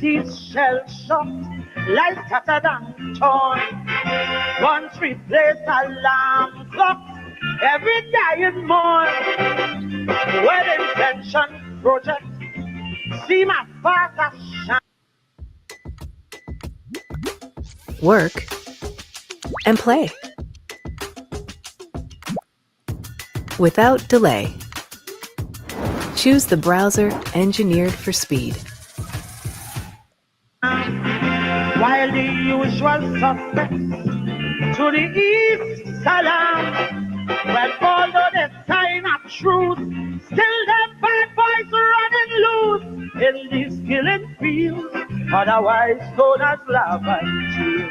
Cities shell shocked, life scattered and torn. Guns replace alarm clocks, every dying morn. Well intentioned project, see my father shine. Work and play without delay. Choose the browser engineered for speed. While the usual suspects to the east salam, well, although they sign of truth, still them bad boys running loose in these killing fields, otherwise known as lava and tears.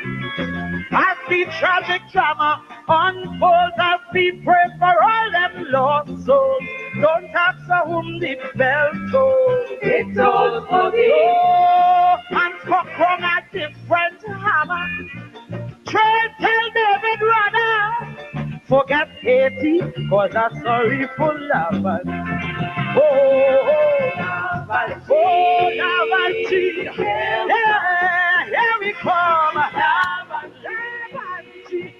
As the tragic drama unfolds, as we pray for all them lost souls, don't ask for whom the bell tolls. It tolls for thee. Oh, and struck from a different hammer. Try tell David rather forget Haiti, cause that's sorry for love. Oh, Lavanti. Yeah, here we come. Lavanti.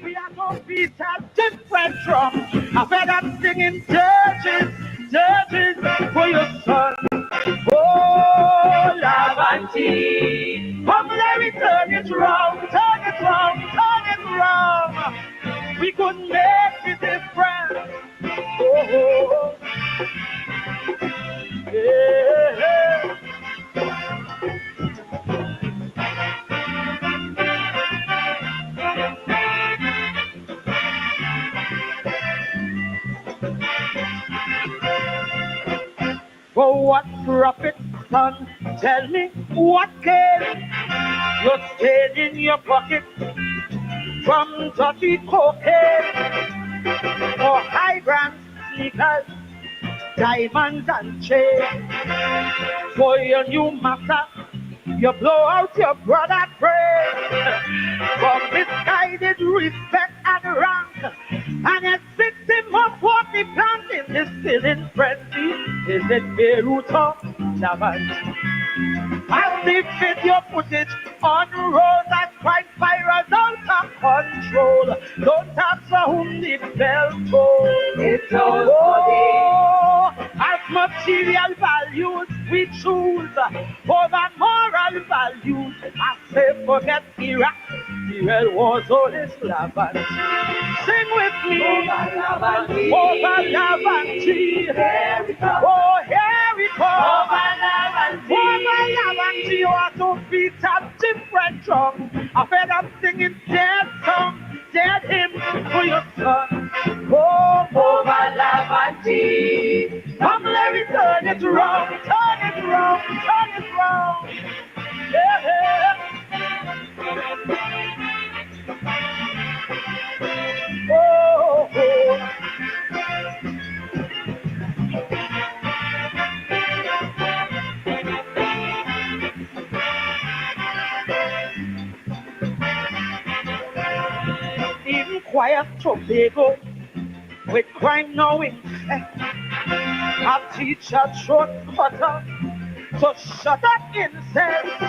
We are going to beat a different drum. I've heard them singing dirges, dirges for your son. Oh, Lavanti. Come let me turn it round, turn it round, turn it round. We could make a difference. Oh, yeah. For what profit, son? Tell me what gain you stayed in your pocket from dirty cocaine or high brand sneakers, diamonds and chains. For your new master, you blow out your brother praise for misguided respect and rank, and it sits him up what he planned in this killing frenzy. Is it Beirut or Lavant? As the video footage unrolls as crime spirals out of control, don't ask for whom the bell tolls. It's all for as material values we choose over moral values. I say forget Iraq, the real war's always Lavant. Sing with me, over Lavanti. Here we come. Oh, here we come. Over Lavanti, you are to beat a different drum. I've heard them singing dead song, dead hymn for your son. Oh, over Lavanti. Come let me turn it round, turn it round, turn it round. Yeah. Oh, oh. Even quiet Tobago with crime knowing a teacher shortcutter to shut up incest.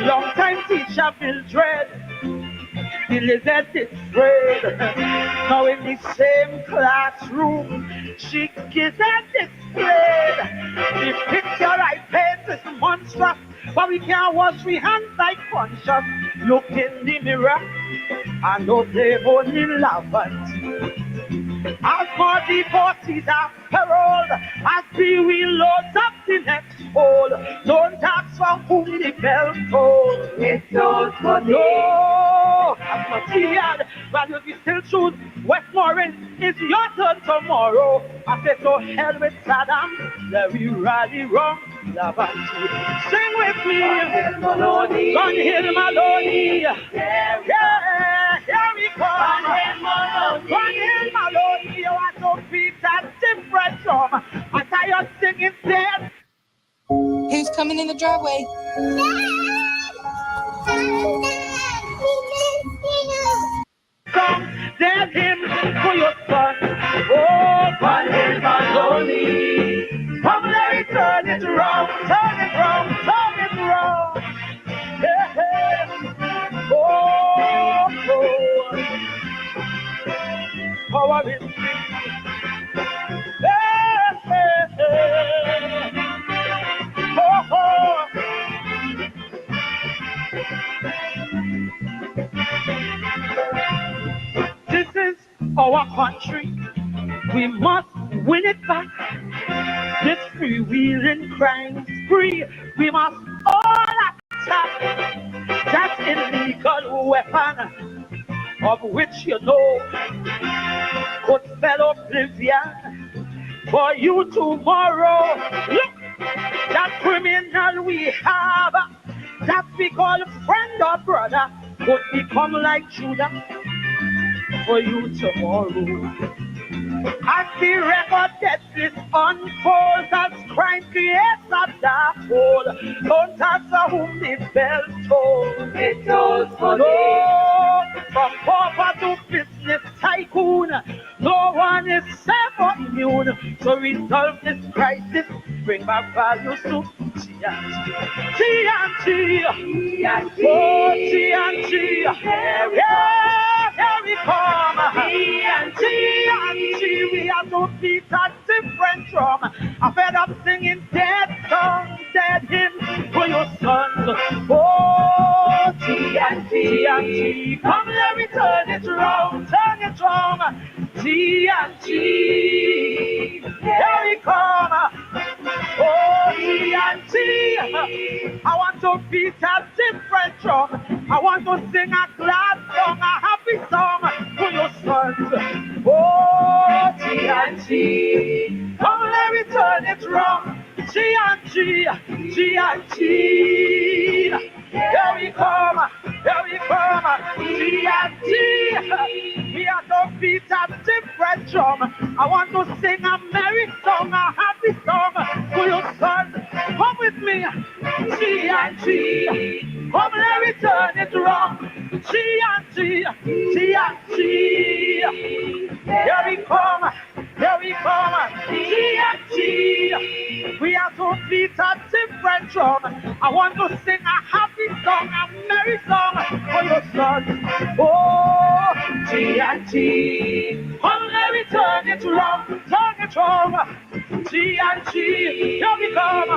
Long time teacher Bill Dread, the lizard is afraid. Now in the same classroom, she gizzard displayed. The picture I paint is monstrous, but we can't wash we hands like conscious. Look in the mirror, and no play only Lavant. As for the bosses are paroled, as we will load up the next hole. Don't ask for whom the bell tolls. It's not for no. As material values we still choose. Westmoreland is your turn tomorrow. I say to hell with Saddam, let we rally wrong. Lavanti. Sing with me. Gun Hill Maloney. Yeah, here we come. Gun Hill Maloney. You want to beat that different drum. I saw you singing there. Who's coming in the driveway? Come, there's him for your son. Oh, Gun Hill Maloney. Come, let me turn it round, turn it round, turn it round. This is our country. We must win it back. This freewheeling crime spree. We must all attack that illegal weapon of which you know could spell oblivion for you tomorrow. Look, that criminal we have, that we call friend or brother, could become like Judah for you tomorrow. As the record gets this unfolds, as crime creates a dark hole, don't answer whom the bell tolls. It tolls for no, from pauper to business tycoon, no one is safe or immune. So resolve this crisis, bring back values to TNT. TNT, oh TNT, here we come. TNT, we have to beat a different drum. I've fed up singing dead songs, dead hymns for your sons. Oh, TNT, TNT, come let me turn it round, turn it round. TNT, here we come. Oh, TNT, I want to beat a different drum. I want to sing a glad song, a happy song for your sons. Oh, TNT, come let me turn it round. TNT, TNT, here we come, TNT. We are to beat a different drum. I want to sing a merry song, a happy song for your son. Come with me, TNT. Come let me turn it round. TNT, TNT. Here we come, TNT. We are to beat a different drum. I want to sing a happy song, a merry song for your son. Oh, TNT. Come let me turn it round, TNT. Here we come.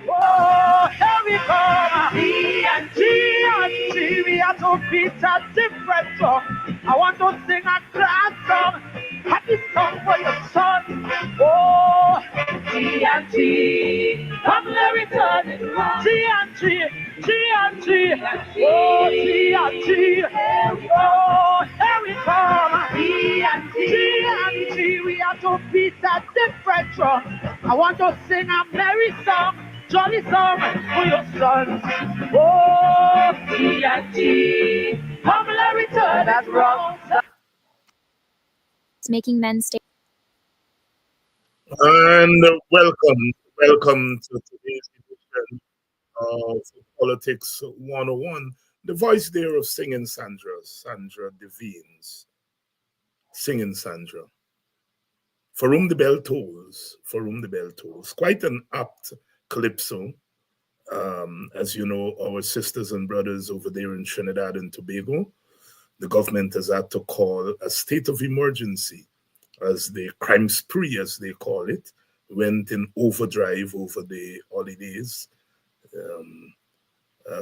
Oh, here we come. TNT. We are to beat a different drum. I want to sing a glad song, happy song for your son. Oh, TNT. Come let me turn it around. TNT, TNT. Oh, TNT. Oh, here we come. TNT. We have to beat a different drum. I want to sing a merry song, jolly song for your sons. Oh, TNT. Come let me turn that wrong. Making men stay. And welcome to today's edition of Politics 101. The voice there of Singing Sandra Devines. Singing Sandra. For whom the bell tolls, Quite an apt calypso. As you know, our sisters and brothers over there in Trinidad and Tobago, the government has had to call a state of emergency as the crime spree, as they call it, went in overdrive over the holidays,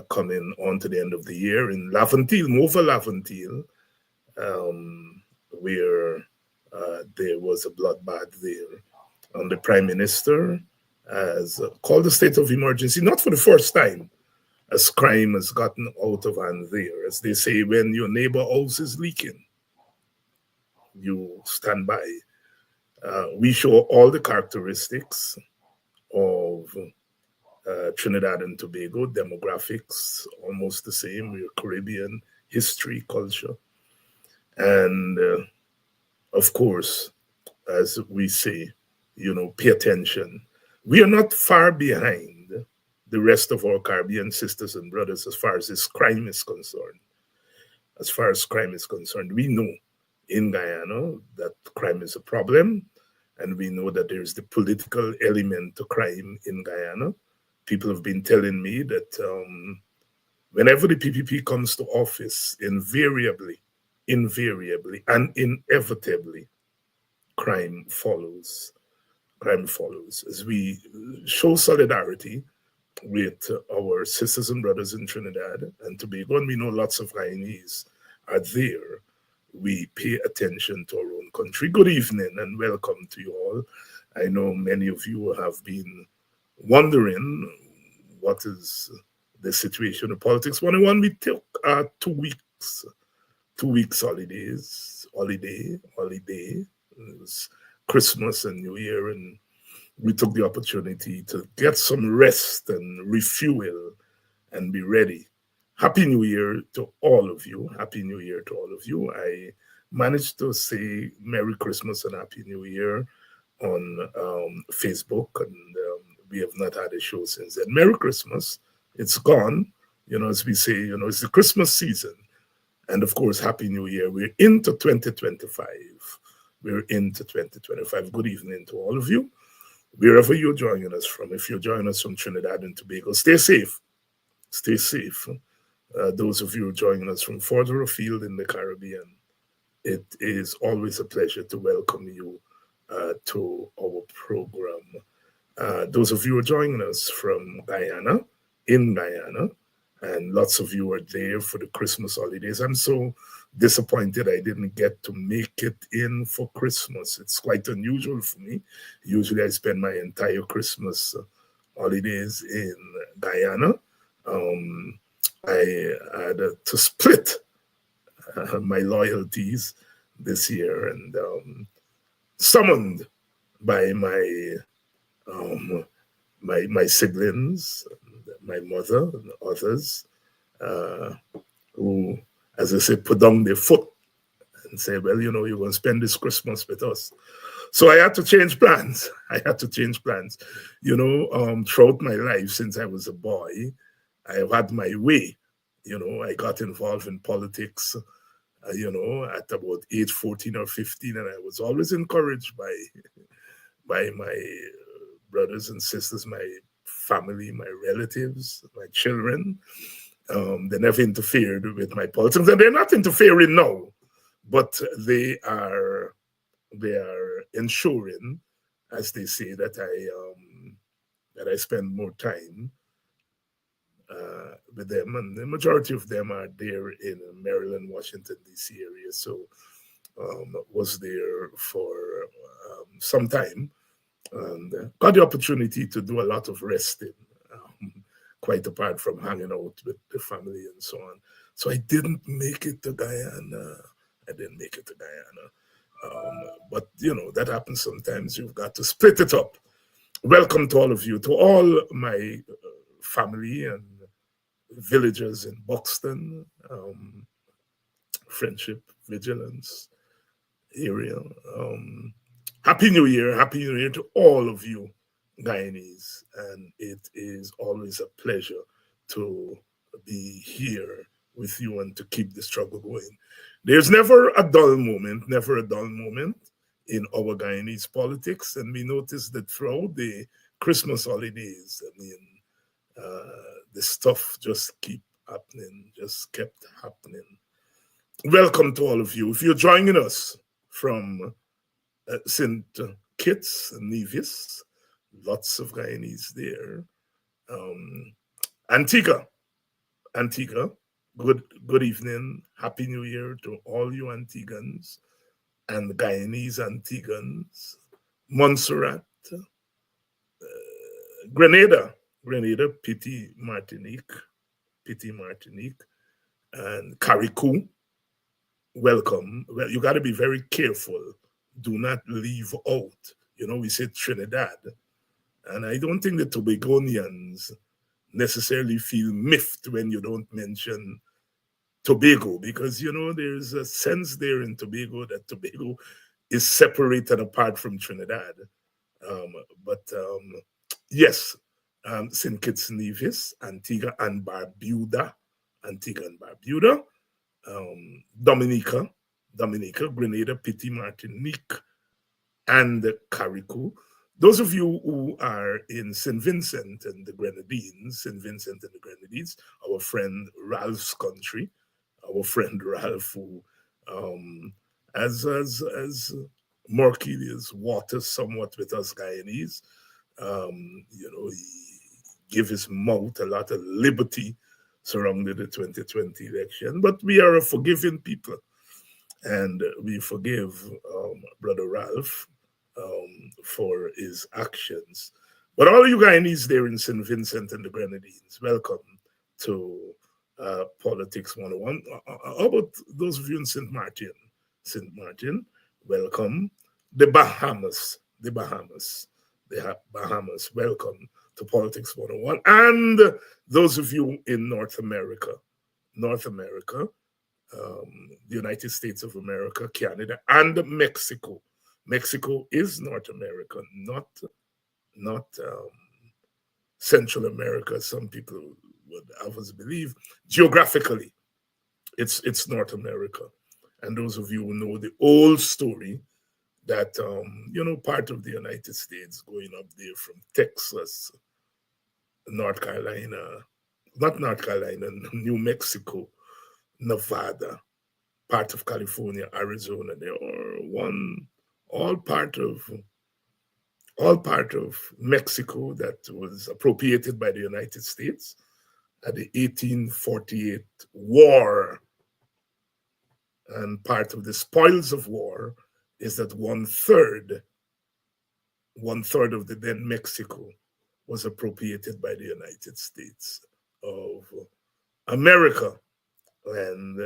coming on to the end of the year in Laventille, Mova Laventille, where there was a bloodbath there. And the Prime Minister has called a state of emergency, not for the first time, as crime has gotten out of hand there. As they say, when your neighbor house is leaking, you stand by. We show all the characteristics of Trinidad and Tobago, demographics, almost the same. We're Caribbean, history, culture. And of course, as we say, pay attention. We are not far behind the rest of our Caribbean sisters and brothers as far as this crime is concerned. As far as crime is concerned, we know in Guyana that crime is a problem, and we know that there's the political element to crime in Guyana. People have been telling me that whenever the PPP comes to office, invariably, and inevitably, crime follows. As we show solidarity with our sisters and brothers in Trinidad and Tobago, and we know lots of Guyanese are there. We pay attention to our own country. Good evening and welcome to you all. I know many of you have been wondering what is the situation of politics. 101, we took 2 weeks, 2 weeks holiday. It was Christmas and New Year, and we took the opportunity to get some rest and refuel and be ready. Happy New Year to all of you. Happy New Year to all of you. I managed to say Merry Christmas and Happy New Year on Facebook, and we have not had a show since then. Merry Christmas. It's gone. As we say, it's the Christmas season. And of course, Happy New Year. We're into 2025. We're into 2025. Good evening to all of you, wherever you're joining us from. If you're joining us from Trinidad and Tobago, stay safe. Stay safe. Those of you joining us from further afield in the Caribbean, it is always a pleasure to welcome you to our program. Those of you who are joining us from Guyana, in Guyana, and lots of you are there for the Christmas holidays. I'm so disappointed I didn't get to make it in for Christmas. It's quite unusual for me. Usually I spend my entire Christmas holidays in Guyana. I had to split my loyalties this year, and summoned by my siblings, my mother, and others, who, as I say, put down their foot and say, well, you're going to spend this Christmas with us. So I had to change plans. Throughout my life, since I was a boy, I have had my way. I got involved in politics, at about age 14 or 15, and I was always encouraged by my brothers and sisters, my family, my relatives, my children. They never interfered with my politics, and they're not interfering now, but they are ensuring, as they say, that I spend more time with them, and the majority of them are there in Maryland, Washington D.C. area. So was there for some time, and got the opportunity to do a lot of resting, quite apart from hanging out with the family and so on. So I didn't make it to Guyana. But that happens sometimes. You've got to split it up. Welcome to all of you, to all my family and villagers in Buxton, Friendship, Vigilance area. Happy New Year. Happy New Year to all of you Guyanese. And it is always a pleasure to be here with you and to keep the struggle going. There's never a dull moment in our Guyanese politics. And we noticed that throughout the Christmas holidays, the stuff just kept happening. Welcome to all of you. If you're joining us from St. Kitts and Nevis, lots of Guyanese there. Antigua, good evening. Happy New Year to all you Antiguans and Guyanese Antigans. Montserrat, Grenada, Piti, Martinique, and Carriacou. Welcome. Well, you got to be very careful. Do not leave out. We say Trinidad, and I don't think the Tobagonians necessarily feel miffed when you don't mention Tobago, because there's a sense there in Tobago that Tobago is separated apart from Trinidad. But yes, St. Kitts and Nevis, Antigua and Barbuda, Dominica, Grenada, Piti, Martinique, and Carriacou. Those of you who are in St. Vincent and the Grenadines, our friend Ralph's country, our friend Ralph, who, as murky as water somewhat with us Guyanese, he give his mouth a lot of liberty surrounding the 2020 election. But we are a forgiving people, and we forgive Brother Ralph for his actions. But all you Guyanese there in St. Vincent and the Grenadines, welcome to Politics 101. How about those of you in St. Martin? St. Martin, welcome. The Bahamas, welcome to Politics 101. And those of you in North America, the United States of America, Canada, and Mexico. Mexico is North America, not Central America. Some people would have us believe. Geographically, it's North America. And those of you who know the old story that, part of the United States going up there from Texas, North Carolina, not North Carolina, New Mexico, Nevada, part of California, Arizona, they are all part of Mexico that was appropriated by the United States at the 1848 war. And part of the spoils of war is that one third of the then Mexico was appropriated by the United States of America. And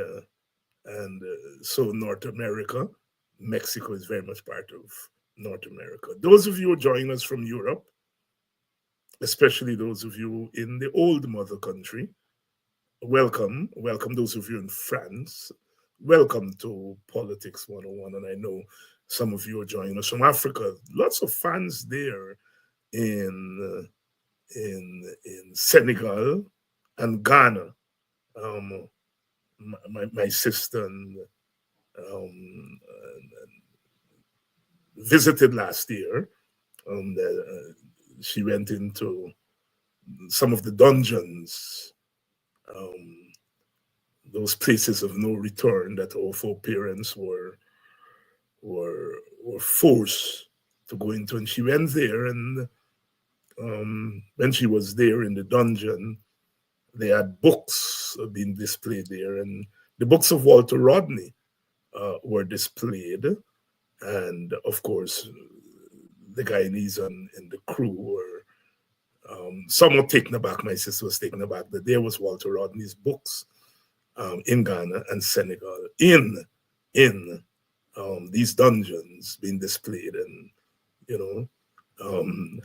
so North America, Mexico is very much part of North America. Those of you who join us from Europe, especially those of you in the old mother country, welcome. Welcome those of you in France. Welcome to Politics 101. And I know some of you are joining us from Africa. Lots of fans there in Senegal and Ghana. My sister visited last year. She went into some of the dungeons, those places of no return that our foreparents were forced to go into. And she went there, and when she was there in the dungeon, they had books being displayed there, and the books of Walter Rodney were displayed. And of course, the Guyanese in the crew were somewhat taken aback. My sister was taken aback that there was Walter Rodney's books in Ghana and Senegal in these dungeons being displayed. And,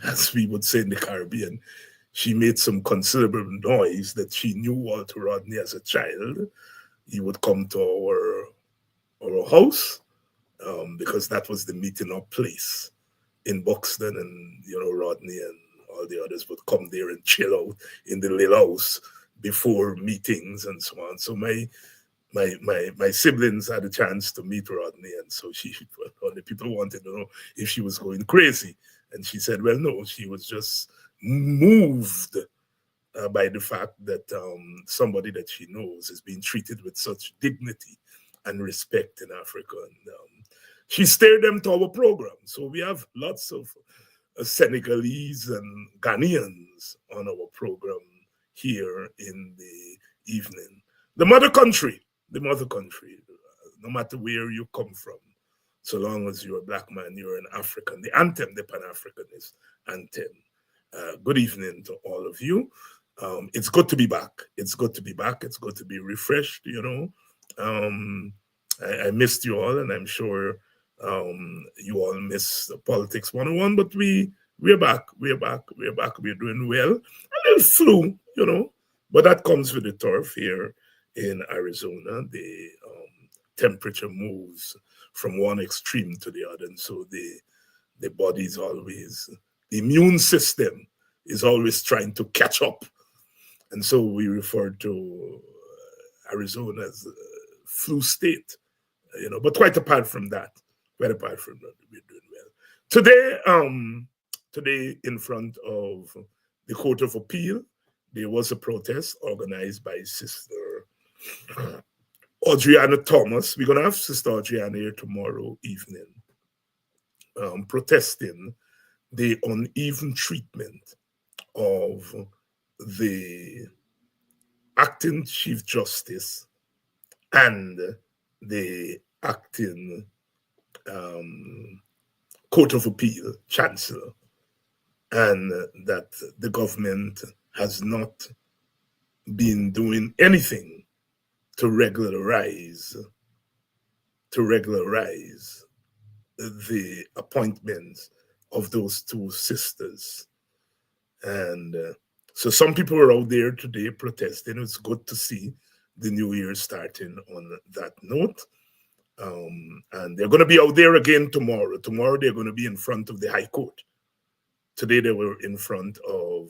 as we would say in the Caribbean, she made some considerable noise that she knew Walter Rodney as a child. He would come to our house because that was the meeting up place in Buxton, and Rodney and all the others would come there and chill out in the little house before meetings and so on. So my siblings had a chance to meet Rodney, and so the people wanted to know if she was going crazy, and she said, well, no, she was just moved by the fact that somebody that she knows is being treated with such dignity and respect in Africa. And she steered them to our program. So we have lots of Senegalese and Ghanaians on our program here in the evening. The mother country, no matter where you come from, so long as you're a black man, you're an African. The anthem, the Pan-Africanist anthem. Good evening to all of you. It's good to be back. It's good to be back. It's good to be refreshed, I missed you all, and I'm sure you all miss Politics 101, but we're back. We're doing well. A little flu, but that comes with the turf here in Arizona. The temperature moves from one extreme to the other, and so the body's always, the immune system is always trying to catch up. And so we refer to Arizona as flu state, but quite apart from that, we're doing well. Today in front of the Court of Appeal, there was a protest organized by Sister Audriana Thomas. We're going to have Sister Audriana here tomorrow evening, protesting the uneven treatment of the acting Chief Justice and the acting Court of Appeal Chancellor, and that the government has not been doing anything to regularize the appointments of those two sisters. And so some people are out there today protesting. It's good to see the new year starting on that note. And they're going to be out there again tomorrow. Tomorrow they're going to be in front of the High Court. Today they were in front of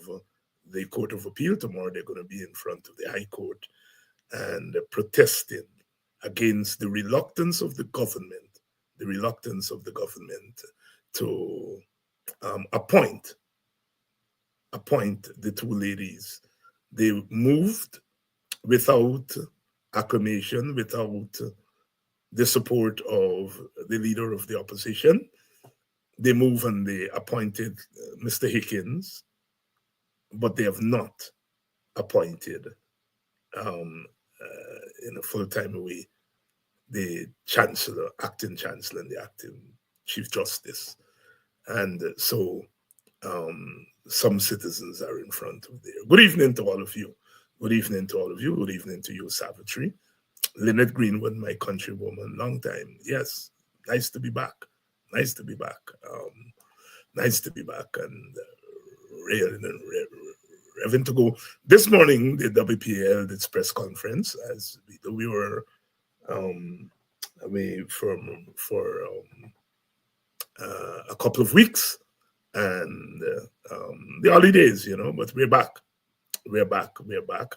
the Court of Appeal. Tomorrow they're going to be in front of the High Court and protesting against the reluctance of the government to appoint the two ladies. They moved without acclamation, without the support of the leader of the opposition. They moved and they appointed Mr. Hickins, but they have not appointed in a full-time way the chancellor, acting chancellor, and the acting chief justice. And so some citizens are in front of there. Good evening to all of you. Good evening to all of you. Good evening to you, Savitry. Lynette Greenwood, my countrywoman, long time. Yes, nice to be back. Nice to be back. Nice to be back. And having to go. This morning, the WPA held its press conference as we were away for a couple of weeks, and the holidays, but we're back. We're back.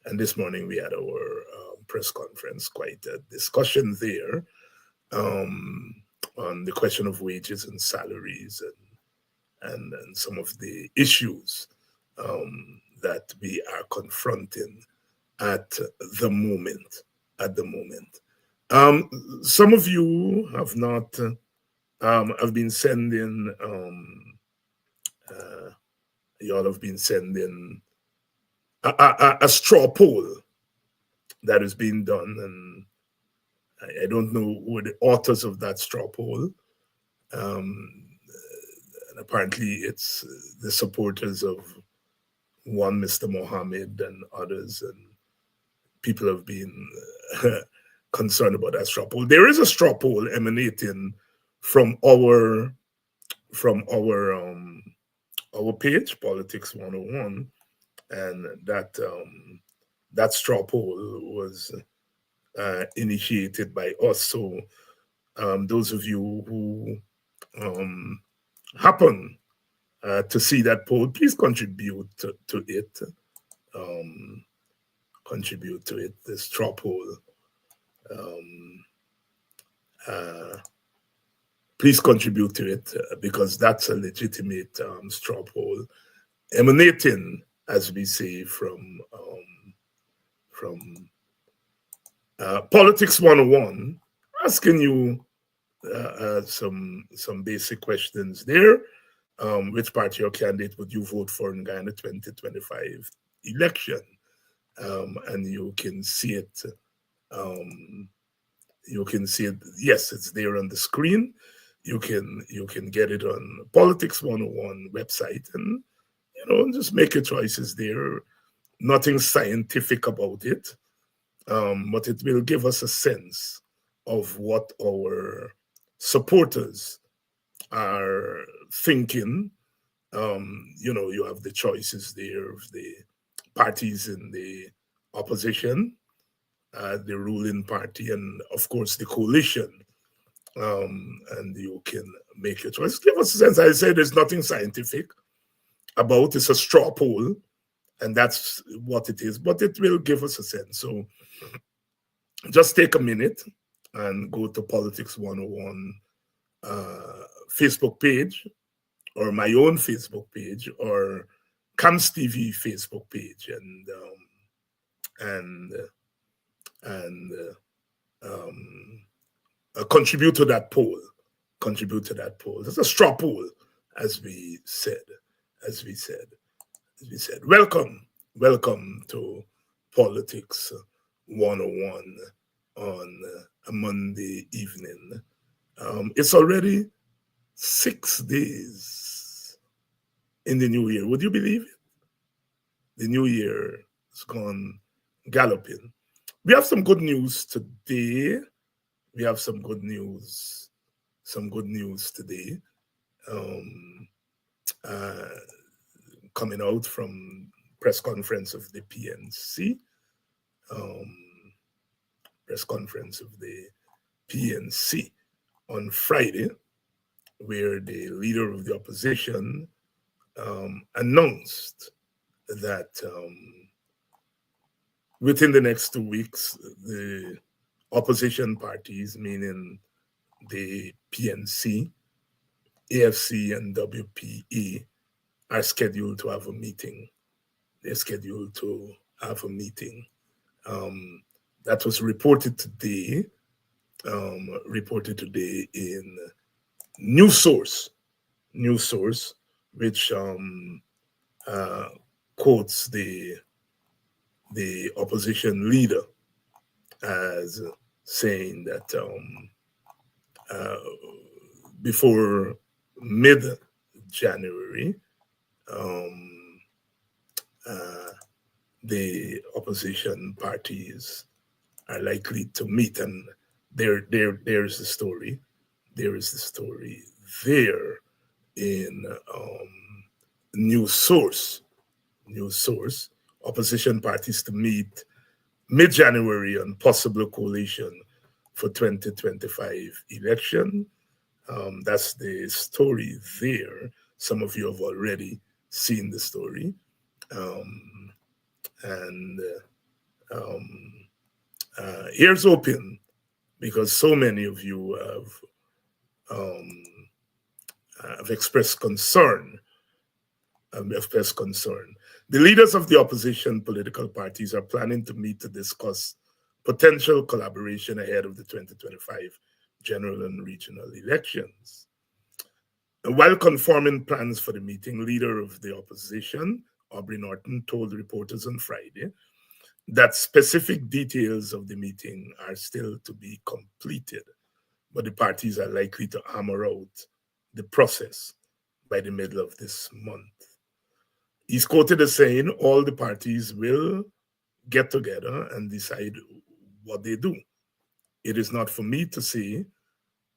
And this morning we had our press conference, quite a discussion there on the question of wages and salaries and some of the issues that we are confronting at the moment. Some of you have not have been sending y'all have been sending a straw poll that is being done, and I don't know who are the authors of that straw poll. And apparently it's the supporters of one Mr. Mohammed and others, and people have been concerned about that straw poll. There is a straw poll emanating from our page, Politics 101, and that straw poll was initiated by us. So those of you who happen to see that poll, please contribute to it. Contribute to it, the straw poll. Please contribute to it because that's a legitimate straw poll emanating, as we say, from Politics 101, asking you some basic questions there. Which party or candidate would you vote for in Ghana 2025 election? And you can see it. Yes, it's there on the screen. You can get it on Politics 101 website, and just make your choices there. Nothing scientific about it, but it will give us a sense of what our supporters are thinking. You have the choices there of the parties in the opposition, the ruling party, and of course the coalition. And you can make your choice. Give us a sense. I say there's nothing scientific about it. It's a straw poll, and that's what it is, but it will give us a sense. So just take a minute and go to Politics 101 Facebook page, or my own Facebook page, or Camps TV Facebook page, and contribute to that poll. It's a straw poll, as we said. Welcome Welcome to Politics 101 on a Monday evening. It's already 6 days in the new year. Would you believe it? The new year has gone galloping. We have some good news today. We have some good news today. Um, uh, Coming out from press conference of the PNC, press conference of the PNC on Friday, where the leader of the opposition announced that within the next 2 weeks, the opposition parties, meaning the PNC, AFC, and WPE, are scheduled to have a meeting. They're scheduled to have a meeting. That was reported today. In News Source, which quotes the opposition leader as saying that before mid-January, the opposition parties are likely to meet, and there's the story. There is the story there in News Source. Opposition parties to meet mid-January on possible coalition for 2025 election. That's the story there. Some of you have already seen the story. Here's hoping, because so many of you have expressed concern. The leaders of the opposition political parties are planning to meet to discuss potential collaboration ahead of the 2025 general and regional elections. And while confirming plans for the meeting, leader of the opposition, Aubrey Norton, told reporters on Friday that specific details of the meeting are still to be completed, but the parties are likely to hammer out the process by the middle of this month. He's quoted as saying all the parties will get together and decide what they do. It is not for me to say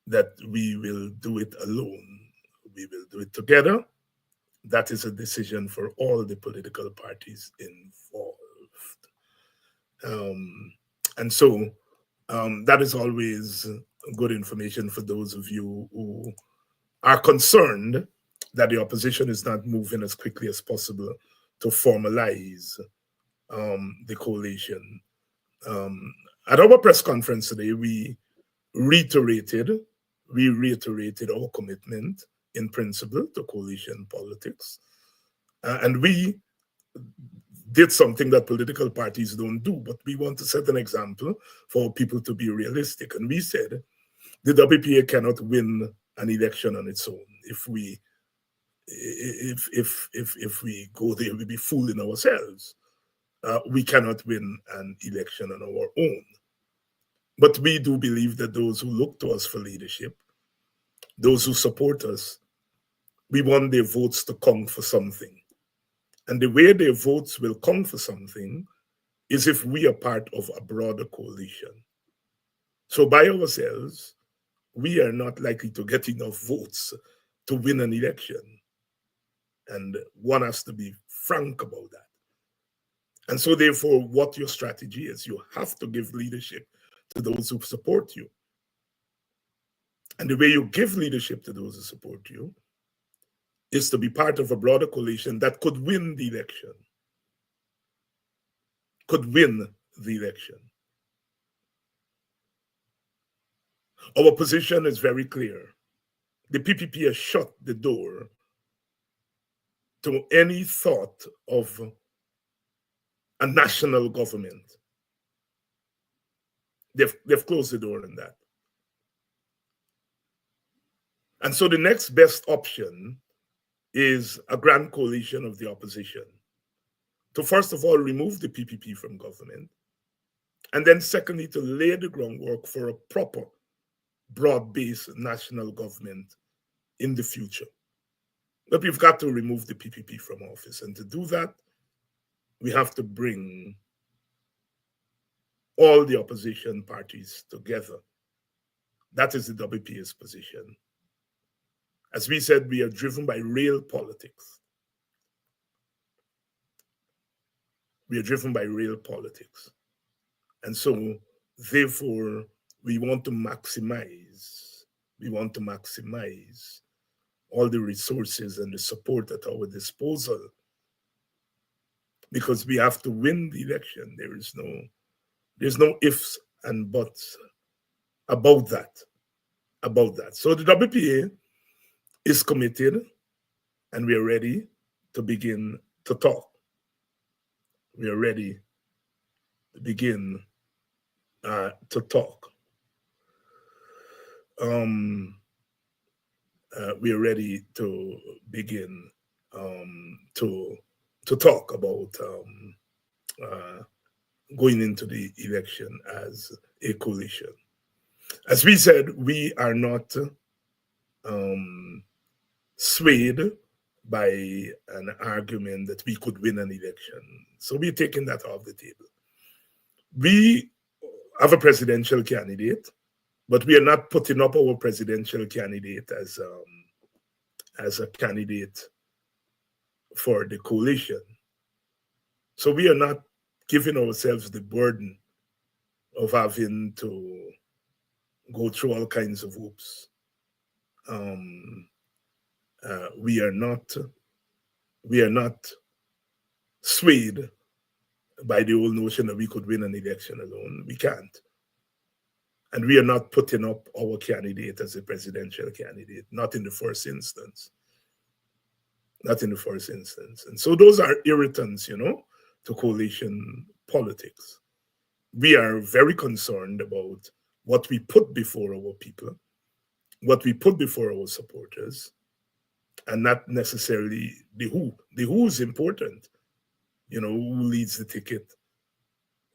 that we will do it alone. We will do it together. That is a decision for all the political parties involved. And so that is always good information for those of you who are concerned that the opposition is not moving as quickly as possible to formalize the coalition. At our press conference today, we reiterated our commitment in principle to coalition politics. And we did something that political parties don't do, but we want to set an example for people to be realistic. And we said the WPA cannot win an election on its own. If we go there, we'll be fooling ourselves. We cannot win an election on our own. But we do believe that those who look to us for leadership, those who support us, we want their votes to count for something. And the way their votes will count for something is if we are part of a broader coalition. So by ourselves, we are not likely to get enough votes to win an election. And one has to be frank about that. And so therefore, what your strategy is, you have to give leadership to those who support you. And the way you give leadership to those who support you is to be part of a broader coalition that could win the election. Our position is very clear. The PPP has shut the door to any thought of a national government. They've closed the door on that. And so the next best option is a grand coalition of the opposition to first of all remove the PPP from government, and then secondly to lay the groundwork for a proper, broad-based national government in the future. But we've got to remove the PPP from office, and to do that, we have to bring all the opposition parties together. That is the WPA's position. As we said, we are driven by real politics. We are driven by real politics. And so, therefore, we want to maximize all the resources and the support at our disposal, because we have to win the election. There's no ifs and buts about that. So the WPA is committed, and we are ready to begin to talk. We are ready to begin to talk. We are ready to begin to talk about going into the election as a coalition. As we said, we are not swayed by an argument that we could win an election. So we're taking that off the table. We have a presidential candidate, but we are not putting up our presidential candidate as a candidate for the coalition. So we are not giving ourselves the burden of having to go through all kinds of hoops. We are not swayed by the old notion that we could win an election alone. We can't. And we are not putting up our candidate as a presidential candidate, not in the first instance. Not in the first instance. And so those are irritants, to coalition politics. We are very concerned about what we put before our people, what we put before our supporters, and not necessarily the who. The who is important. Who leads the ticket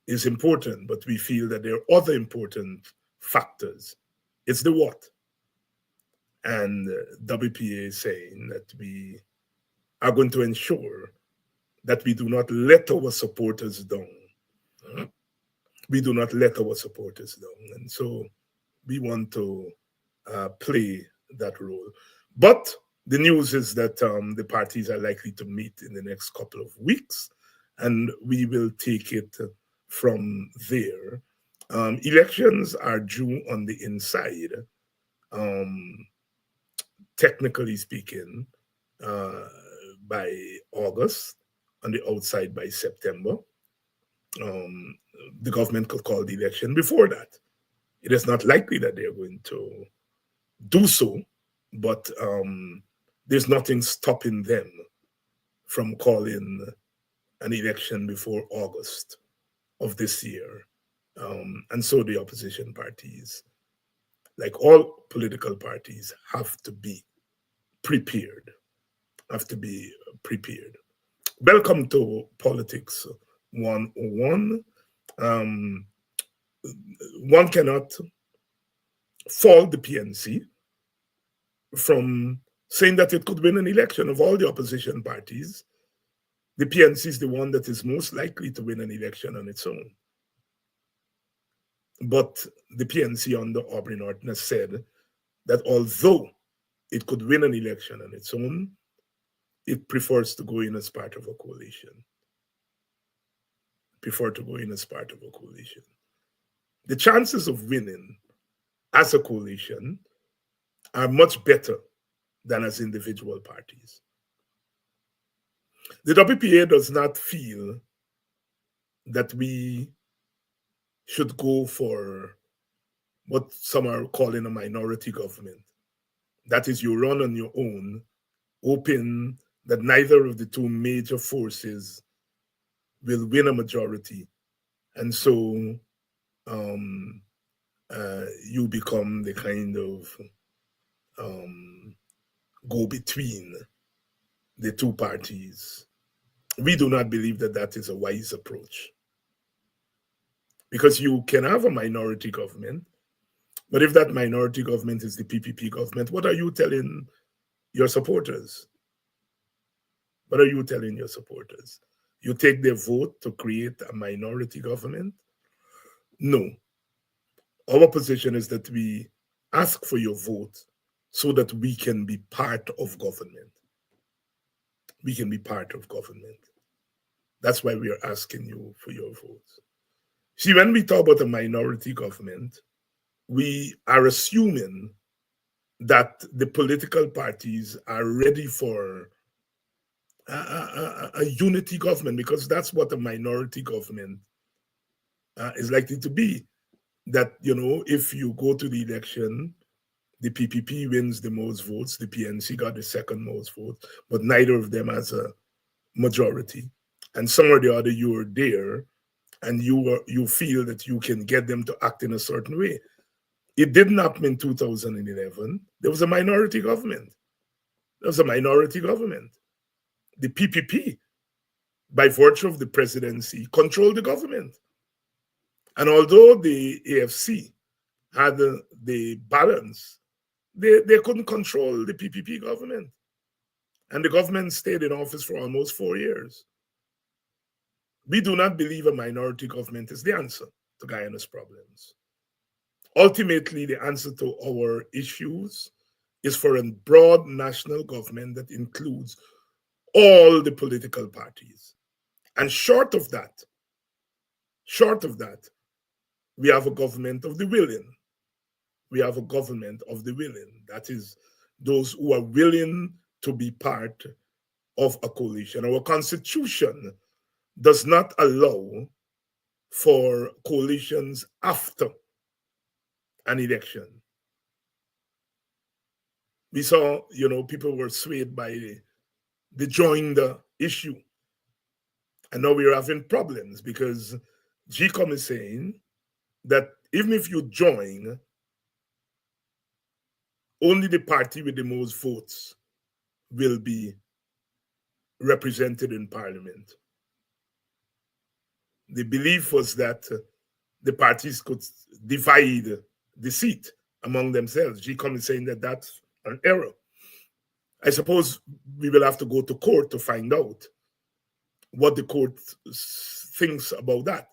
is important, but we feel that there are other important factors. It's the what. And WPA is saying that we are going to ensure that we do not let our supporters down. We do not let our supporters down. And so we want to play that role. But the news is that the parties are likely to meet in the next couple of weeks, and we will take it from there. Elections are due on the inside, technically speaking, by August, on the outside by September. The government could call the election before that. It is not likely that they're going to do so, but there's nothing stopping them from calling an election before August of this year. And so the opposition parties, like all political parties, have to be prepared. Welcome to Politics 101. One cannot fault the PNC from saying that it could win an election. Of all the opposition parties, the PNC is the one that is most likely to win an election on its own. But the PNC under Aubrey Norton has said that although it could win an election on its own, it prefers to go in as part of a coalition. The chances of winning as a coalition are much better than as individual parties. The WPA does not feel that we should go for what some are calling a minority government. That is, you run on your own, hoping that neither of the two major forces will win a majority. And so you become the kind of go-between the two parties We do not believe that that is a wise approach, because you can have a minority government, but if that minority government is the PPP government, what are you telling your supporters? What are you telling your supporters? You take their vote to create a minority government? No. Our position is that we ask for your vote so that we can be part of government. We can be part of government. That's why we are asking you for your vote. See, when we talk about a minority government, we are assuming that the political parties are ready for a unity government, because that's what a minority government is likely to be. That, if you go to the election, the PPP wins the most votes, the PNC got the second most votes, but neither of them has a majority. And somewhere or the other, you are there, and you feel that you can get them to act in a certain way. It didn't happen in 2011. There was a minority government. There was a minority government. The PPP, by virtue of the presidency, controlled the government. And although the AFC had the balance, they couldn't control the PPP government. And the government stayed in office for almost 4 years. We do not believe a minority government is the answer to Guyana's problems. Ultimately, the answer to our issues is for a broad national government that includes all the political parties. And short of that, we have a government of the willing. We have a government of the willing. That is, those who are willing to be part of a coalition. Our constitution does not allow for coalitions after an election. We saw, people were swayed by the joinder issue. And now we're having problems because GCOM is saying that even if you join, only the party with the most votes will be represented in parliament. The belief was that the parties could divide the seat among themselves. GCOM is saying that that's an error. I suppose we will have to go to court to find out what the court thinks about that.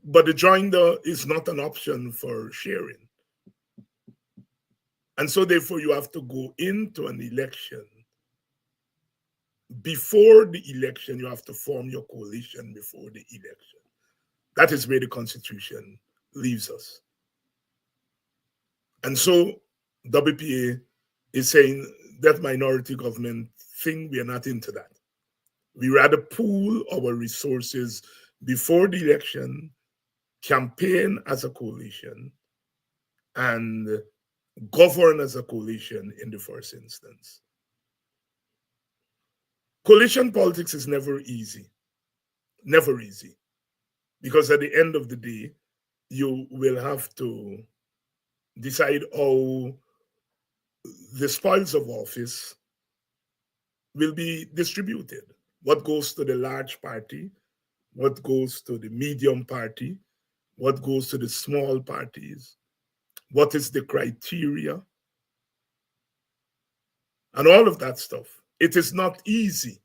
But the joinder is not an option for sharing. And so therefore you have to go into an election. Before the election, you have to form your coalition before the election. That is where the Constitution leaves us. And so WPA is saying that minority government thing, we are not into that. We rather pool our resources before the election, campaign as a coalition, and govern as a coalition in the first instance. Coalition politics is never easy. Never easy. Because at the end of the day, you will have to decide how the spoils of office will be distributed. What goes to the large party, what goes to the medium party, what goes to the small parties, what is the criteria, and all of that stuff. It is not easy.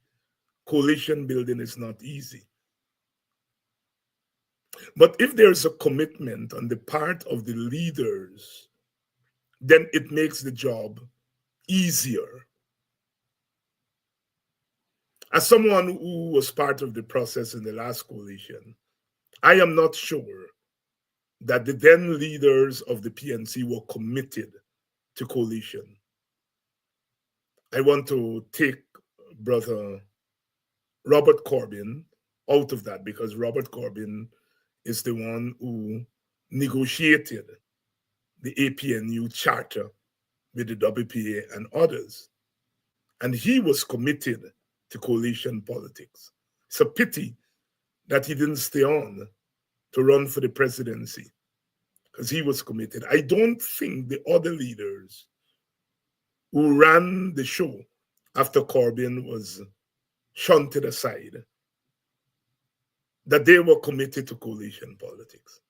Coalition building is not easy. But if there's a commitment on the part of the leaders, then it makes the job easier. As someone who was part of the process in the last coalition, I am not sure that the then leaders of the PNC were committed to coalition. I want to take Brother Robert Corbyn out of that, because Robert Corbyn is the one who negotiated the APNU charter with the WPA and others. And he was committed to coalition politics. It's a pity that he didn't stay on to run for the presidency, because he was committed. I don't think the other leaders who ran the show after Corbyn was shunted aside that they were committed to coalition politics.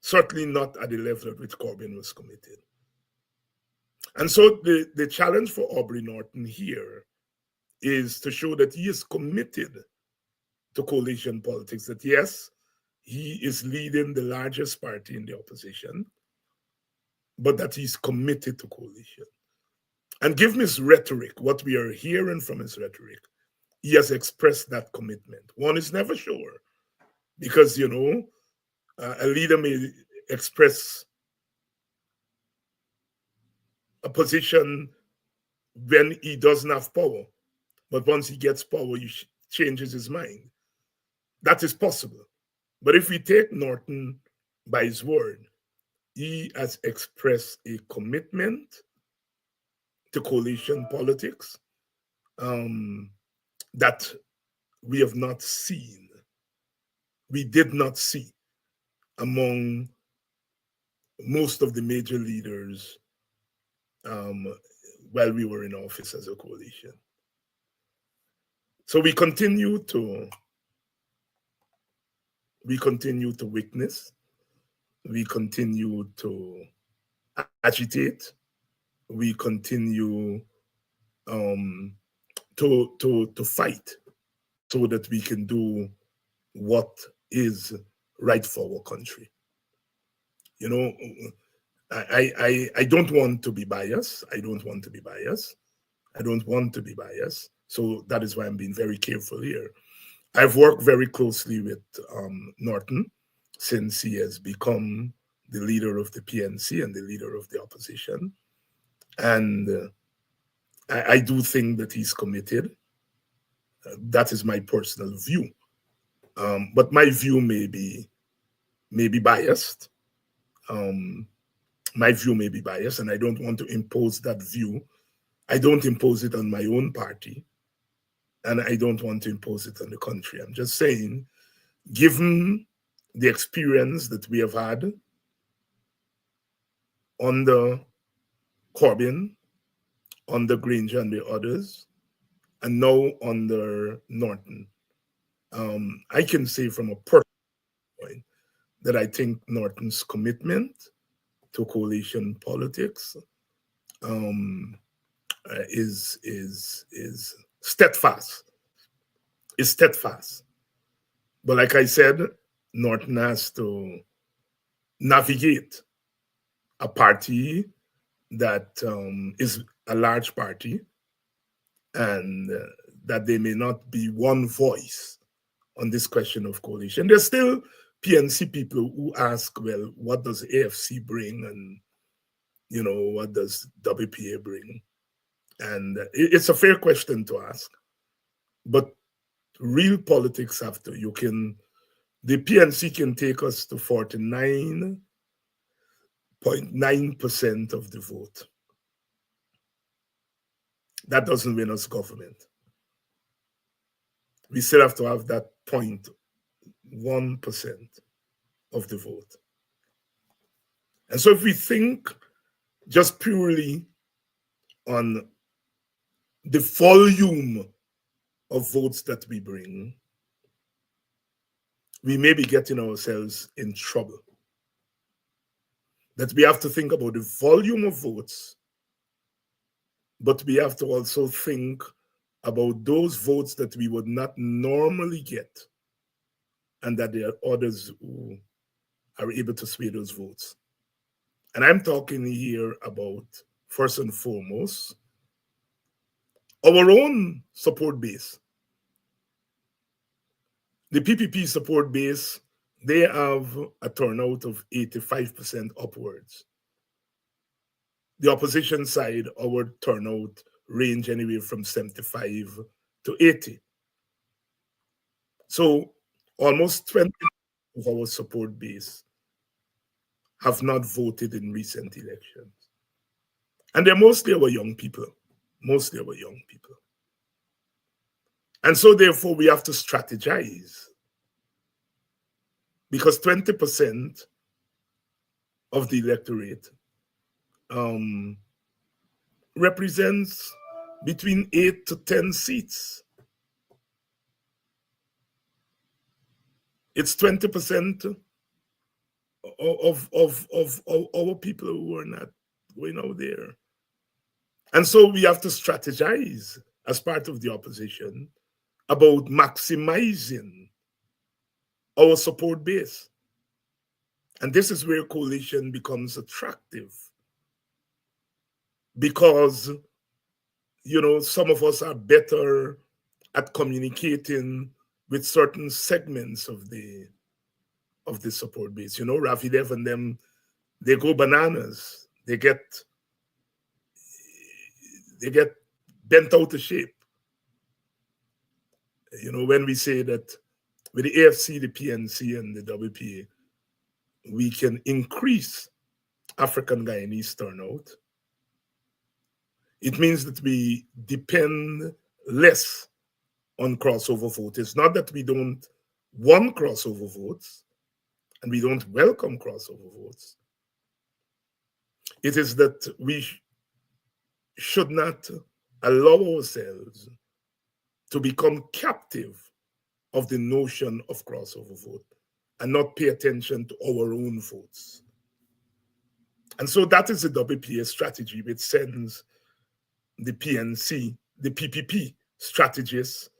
Certainly not at the level at which Corbyn was committed. And so the challenge for Aubrey Norton here is to show that he is committed to coalition politics, that yes, he is leading the largest party in the opposition, but that he's committed to coalition. And given his rhetoric, what we are hearing from his rhetoric, he has expressed that commitment. One is never sure, because, a leader may express a position when he doesn't have power, but once he gets power, he changes his mind. That is possible. But if we take Norton by his word, he has expressed a commitment to coalition politics that we have not seen, we did not see among most of the major leaders while we were in office as a coalition. So we continue to witness, we continue to agitate, we continue to fight so that we can do what is right for our country. I don't want to be biased. So that is why I'm being very careful here. I've worked very closely with Norton since he has become the leader of the PNC and the leader of the opposition. And I do think that he's committed. That is my personal view. But my view may be biased. My view may be biased, and I don't want to impose that view. I don't impose it on my own party, and I don't want to impose it on the country. I'm just saying, given the experience that we have had under Corbyn, under Granger and the others, and now under Norton, I can say from a personal point that I think Norton's commitment to coalition politics is steadfast. Is steadfast. But like I said, Norton has to navigate a party that is a large party, and that there may not be one voice on this question of coalition. There's still PNC people who ask, well, what does AFC bring, and what does WPA bring? And it's a fair question to ask, but real politics have to. The PNC can take us to 49.9% of the vote. That doesn't win us government. We still have to have that 0.1% of the vote. And so if we think just purely on the volume of votes that we bring, we may be getting ourselves in trouble. That we have to think about the volume of votes, but we have to also think about those votes that we would not normally get, and that there are others who are able to sway those votes. And I'm talking here about, first and foremost, our own support base. The PPP support base, they have a turnout of 85% upwards. The opposition side, our turnout range anywhere from 75 to 80. So almost 20% of our support base have not voted in recent elections. And they're mostly our young people. And so therefore we have to strategize, because 20% of the electorate represents between 8 to 10 seats. It's 20% of our people who are not going out there. And so we have to strategize as part of the opposition about maximizing our support base. And this is where coalition becomes attractive because, some of us are better at communicating with certain segments of the support base. Rafi Dev and them, they go bananas. They get bent out of shape. When we say that with the AFC, the PNC, and the WPA, we can increase African Guyanese turnout, it means that we depend less on crossover votes. It's not that we don't want crossover votes and we don't welcome crossover votes. It is that we should not allow ourselves to become captive of the notion of crossover vote and not pay attention to our own votes. And so that is the WPA strategy, which sends the PNC, the PPP strategists,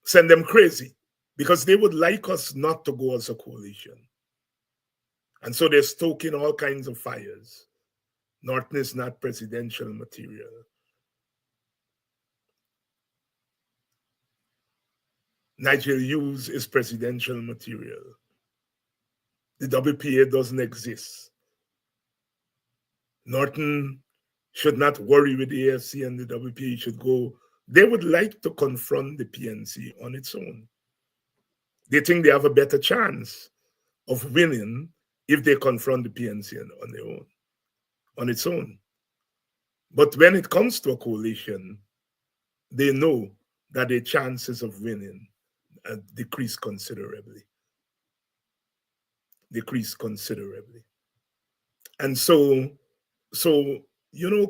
send them crazy because they would like us not to go as a coalition. And so they're stoking all kinds of fires. Norton is not presidential material. Nigel Hughes is presidential material. The WPA doesn't exist. Norton should not worry with the AFC and the WPA should go. They would like to confront the PNC on its own. They think they have a better chance of winning if they confront the PNC on their own, on its own. But when it comes to a coalition, they know that their chances of winning decrease considerably. And so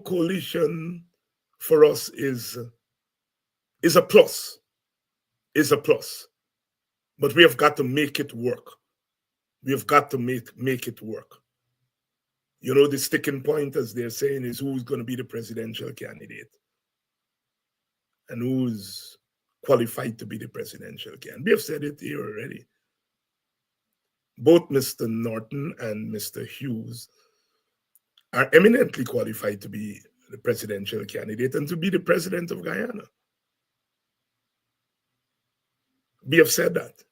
coalition for us is a plus. But we have got to make it work. We have got to make it work. The sticking point, as they're saying, is who's going to be the presidential candidate and who's qualified to be the presidential candidate. We have said it here already. Both Mr. Norton and Mr. Hughes are eminently qualified to be the presidential candidate and to be the president of Guyana. We have said that.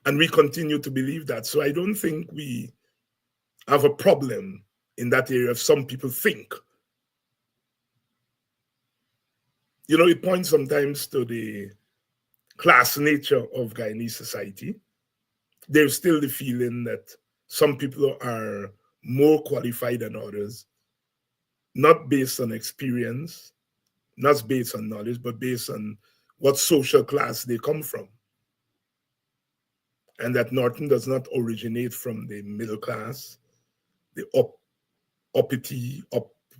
And we continue to believe that. So I don't think we have a problem in that area if some people think. It points sometimes to the class nature of Guyanese society. There's still the feeling that some people are more qualified than others, not based on experience, not based on knowledge, but based on what social class they come from. And that Norton does not originate from the middle class, the uppity,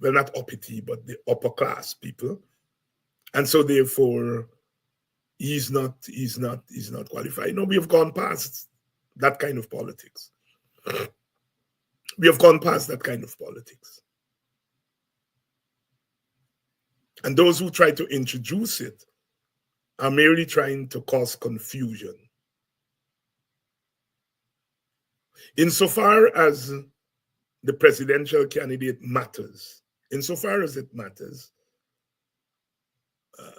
not uppity, but the upper class people. And so therefore, he's not qualified. No, we have gone past that kind of politics. We have gone past that kind of politics. And those who try to introduce it are merely trying to cause confusion. Insofar as the presidential candidate matters, insofar as it matters,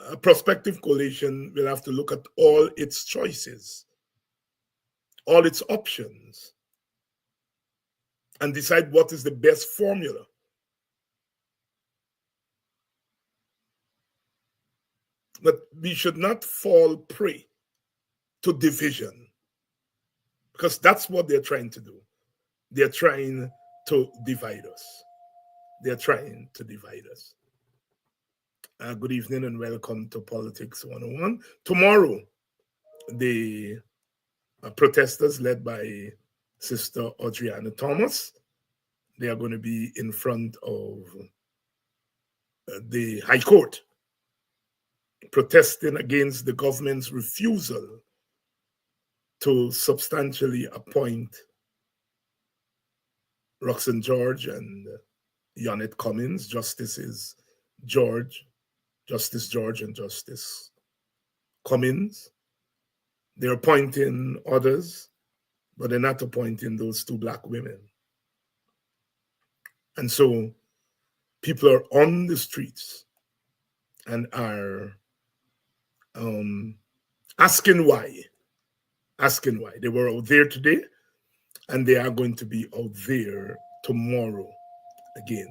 a prospective coalition will have to look at all its choices, all its options, and decide what is the best formula. But we should not fall prey to division, because that's what they're trying to do. They're trying to divide us. Good evening and welcome to Politics 101. Tomorrow, the protesters led by Sister Adriana Thomas, they are going to be in front of the High Court, protesting against the government's refusal to substantially appoint Roxanne George and Yonette Cummins, Justice George, and Justice Cummins. They're appointing others, but they're not appointing those two Black women. And so people are on the streets and are asking why. They were out there today, and they are going to be out there tomorrow again.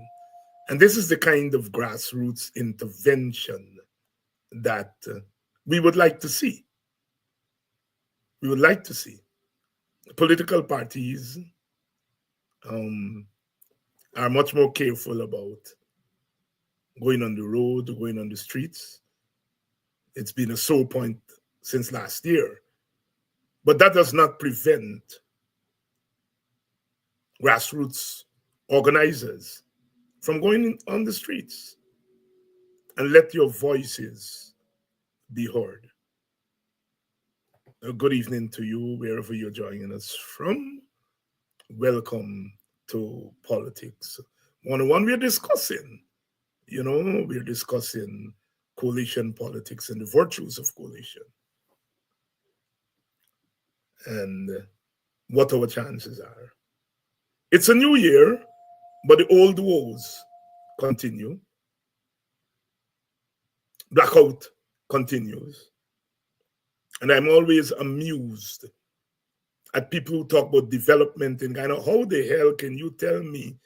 And this is the kind of grassroots intervention that we would like to see. We would like to see. Political parties are much more careful about going on the road, going on the streets. It's been a sore point since last year. But that does not prevent grassroots organizers from going on the streets and let your voices be heard. A good evening to you, wherever you're joining us from. Welcome to Politics 101. We're discussing coalition politics and the virtues of coalition and what our chances are. It's a new year, but the old woes continue. Blackout continues. And I'm always amused at people who talk about development in Guyana. How the hell can you tell me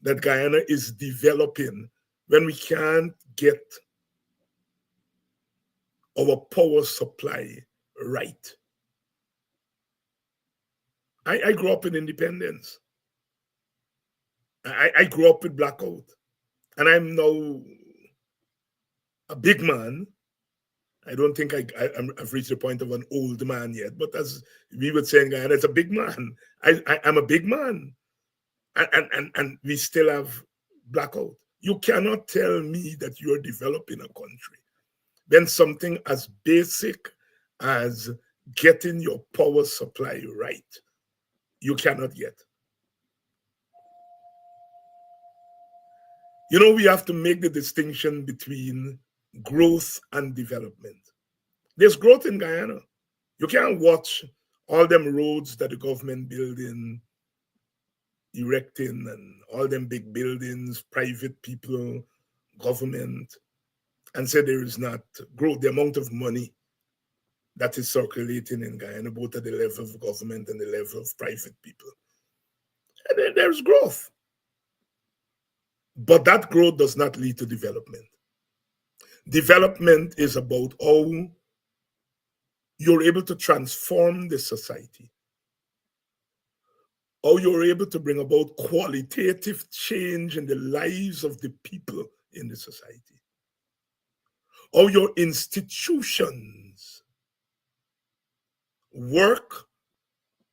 that Guyana is developing when we can't get our power supply right? I grew up in independence. I grew up with blackout. And I'm now a big man. I don't think I've reached the point of an old man yet, but as we would say in Guyana, it's a big man. I'm a big man. And we still have blackout. You cannot tell me that you're developing a country when something as basic as getting your power supply right, you cannot get. We have to make the distinction between growth and development. There's growth in Guyana. You can't watch all them roads that the government building, erecting, and all them big buildings, private people, government, and say there is not growth. The amount of money that is circulating in Guyana, both at the level of government and the level of private people. And then there's growth. But that growth does not lead to development. Development is about how you're able to transform the society, how you're able to bring about qualitative change in the lives of the people in the society, how your institutions work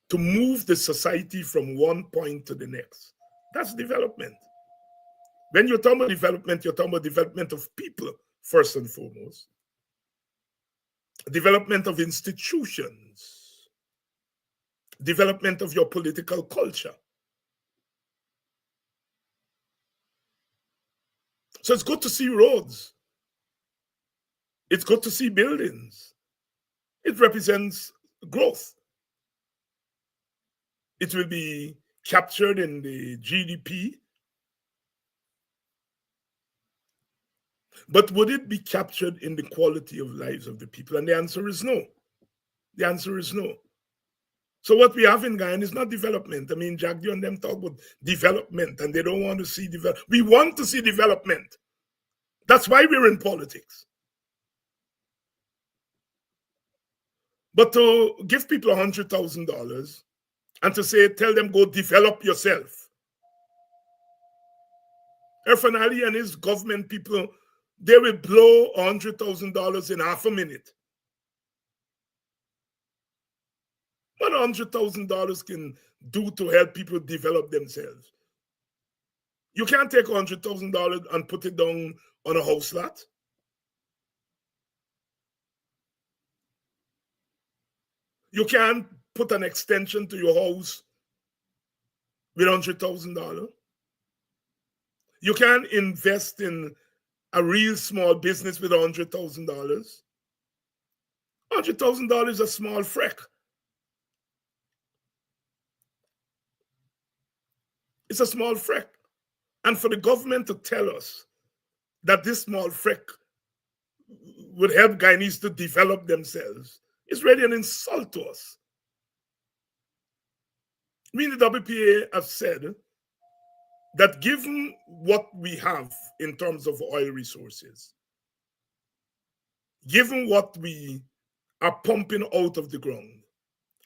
to move the society from one point to the next. That's development. When you're talking about development, you're talking about development of people, first and foremost. Development of institutions. Development of your political culture. So it's good to see roads. It's good to see buildings. It represents growth. It will be captured in the GDP. But would it be captured in the quality of lives of the people? And the answer is no. The answer is no. So what we have in Guyana is not development. I mean, Jack and them talk about development, and they don't want to see development. We want to see development. That's why we're in politics. But to give people $100,000 and to say, tell them, go develop yourself. Irfan Ali and his government people, they will blow $100,000 in half a minute. What $100,000 can do to help people develop themselves? You can't take $100,000 and put it down on a house lot. You can't put an extension to your house with $100,000. You can't invest in a real small business with $100,000. $100,000 is a small freck. It's a small freck. And for the government to tell us that this small freck would help Guyanese to develop themselves is really an insult to us. We in the WPA have said that given what we have in terms of oil resources, given what we are pumping out of the ground,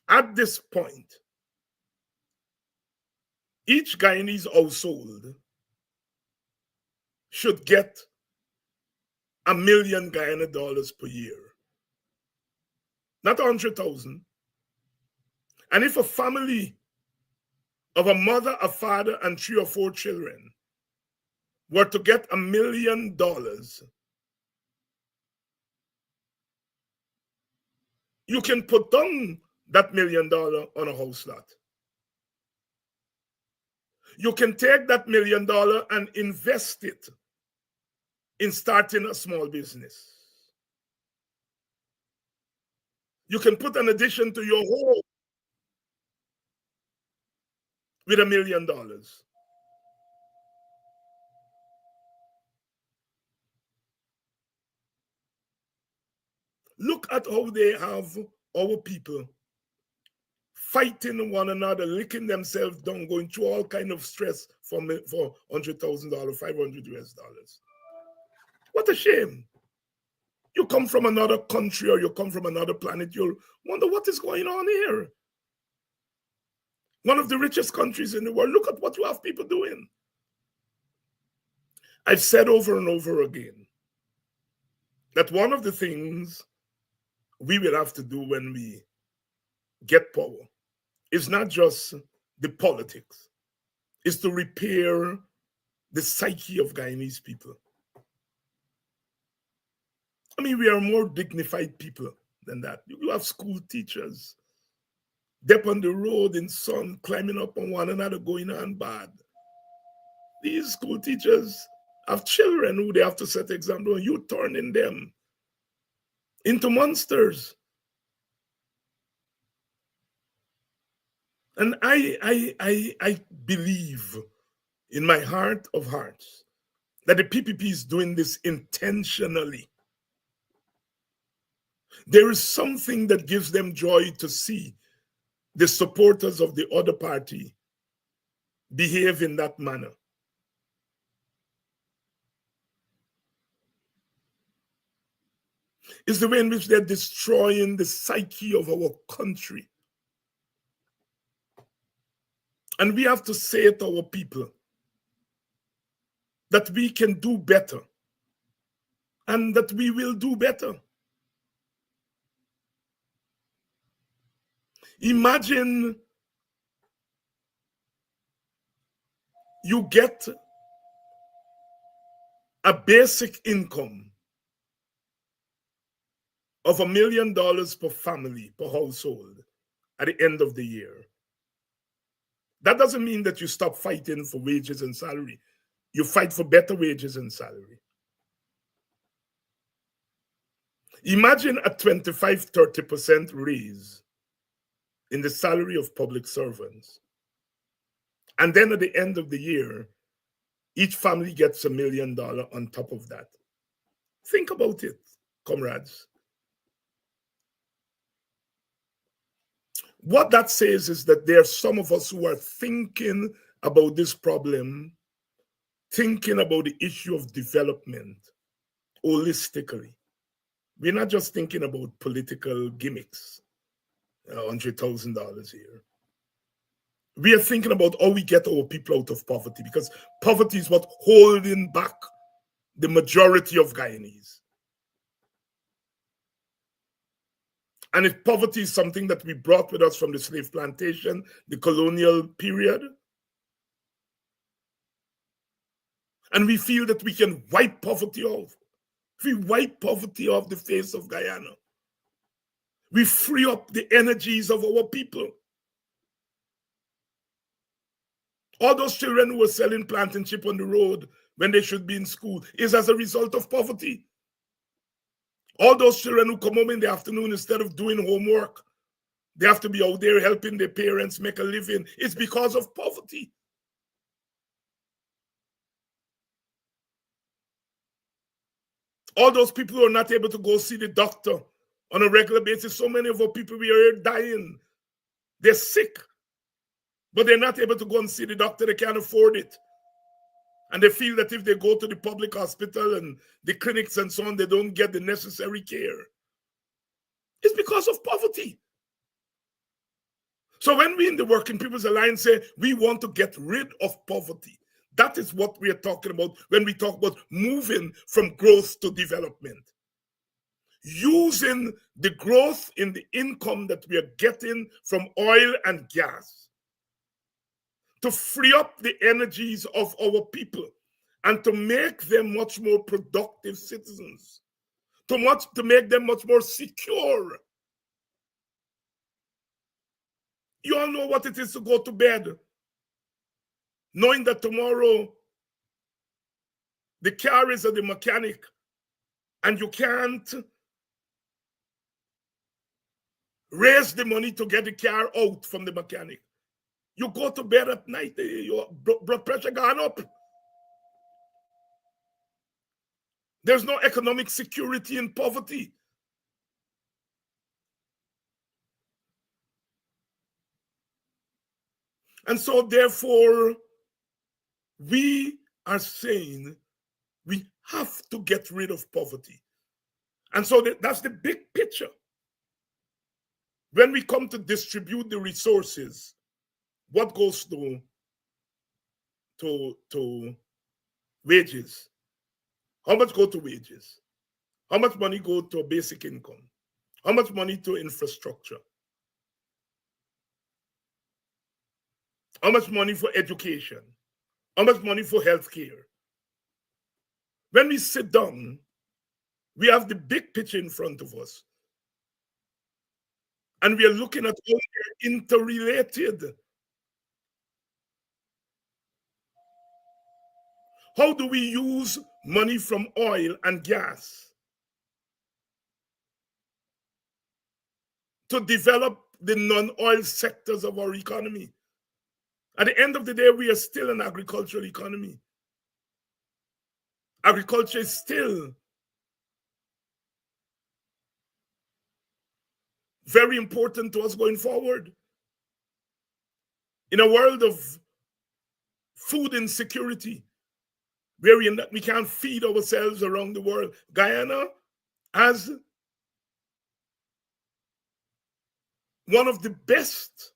at this point, each Guyanese household should get $1 million Guyana dollars per year, not 100,000. And if a family of a mother, a father, and 3 or 4 children were to get $1 million, you can put down that $1 million on a house lot. You can take that $1 million and invest it in starting a small business. You can put an addition to your home with $1 million. Look at how they have our people fighting one another, licking themselves down, going through all kind of stress for $100,000, 500 US dollars. What a shame. You come from another country or you come from another planet, you'll wonder what is going on here. One of the richest countries in the world, look at what you have people doing. I've said over and over again that one of the things we will have to do when we get power is not just the politics, it's to repair the psyche of Guyanese people. I mean, we are more dignified people than that. You have school teachers, they're on the road in sun, climbing up on one another, going on bad. These school teachers have children who they have to set example, and you turning them into monsters. And I believe in my heart of hearts that the PPP is doing this intentionally. There is something that gives them joy to see the supporters of the other party behave in that manner. It's the way in which they're destroying the psyche of our country. And we have to say to our people that we can do better and that we will do better. Imagine you get a basic income of $1 million per family, per household at the end of the year. That doesn't mean that you stop fighting for wages and salary. You fight for better wages and salary. Imagine a 25-30% raise in the salary of public servants. And then at the end of the year, each family gets $1 million on top of that. Think about it, comrades. What that says is that there are some of us who are thinking about this problem, thinking about the issue of development holistically. We're not just thinking about political gimmicks, $100,000 here. We are thinking about how we get our people out of poverty, because poverty is what's holding back the majority of Guyanese. And if poverty is something that we brought with us from the slave plantation, the colonial period, and we feel that we can wipe poverty off, if we wipe poverty off the face of Guyana, we free up the energies of our people. All those children who are selling plantain chip on the road when they should be in school is as a result of poverty. All those children who come home in the afternoon instead of doing homework, they have to be out there helping their parents make a living. It's because of poverty. All those people who are not able to go see the doctor on a regular basis, so many of our people we are dying. They're sick, but they're not able to go and see the doctor. They can't afford it. And they feel that if they go to the public hospital and the clinics and so on, they don't get the necessary care. It's because of poverty. So when we in the Working People's Alliance say we want to get rid of poverty, that is what we are talking about when we talk about moving from growth to development. Using the growth in the income that we are getting from oil and gas to free up the energies of our people and to make them much more productive citizens, to make them much more secure. You all know what it is to go to bed knowing that tomorrow the car is at the mechanic and you can't raise the money to get the car out from the mechanic. You go to bed at night, your blood pressure gone up. There's no economic security in poverty. And so therefore, we are saying we have to get rid of poverty. And so that's the big picture. When we come to distribute the resources, what goes to wages? How much go to wages? How much money go to basic income? How much money to infrastructure? How much money for education? How much money for healthcare? When we sit down, we have the big picture in front of us. And we are looking at how they're interrelated. How do we use money from oil and gas to develop the non-oil sectors of our economy? At the end of the day, we are still an agricultural economy. Agriculture is still very important to us going forward. In a world of food insecurity, where we can't feed ourselves around the world, Guyana has one of the best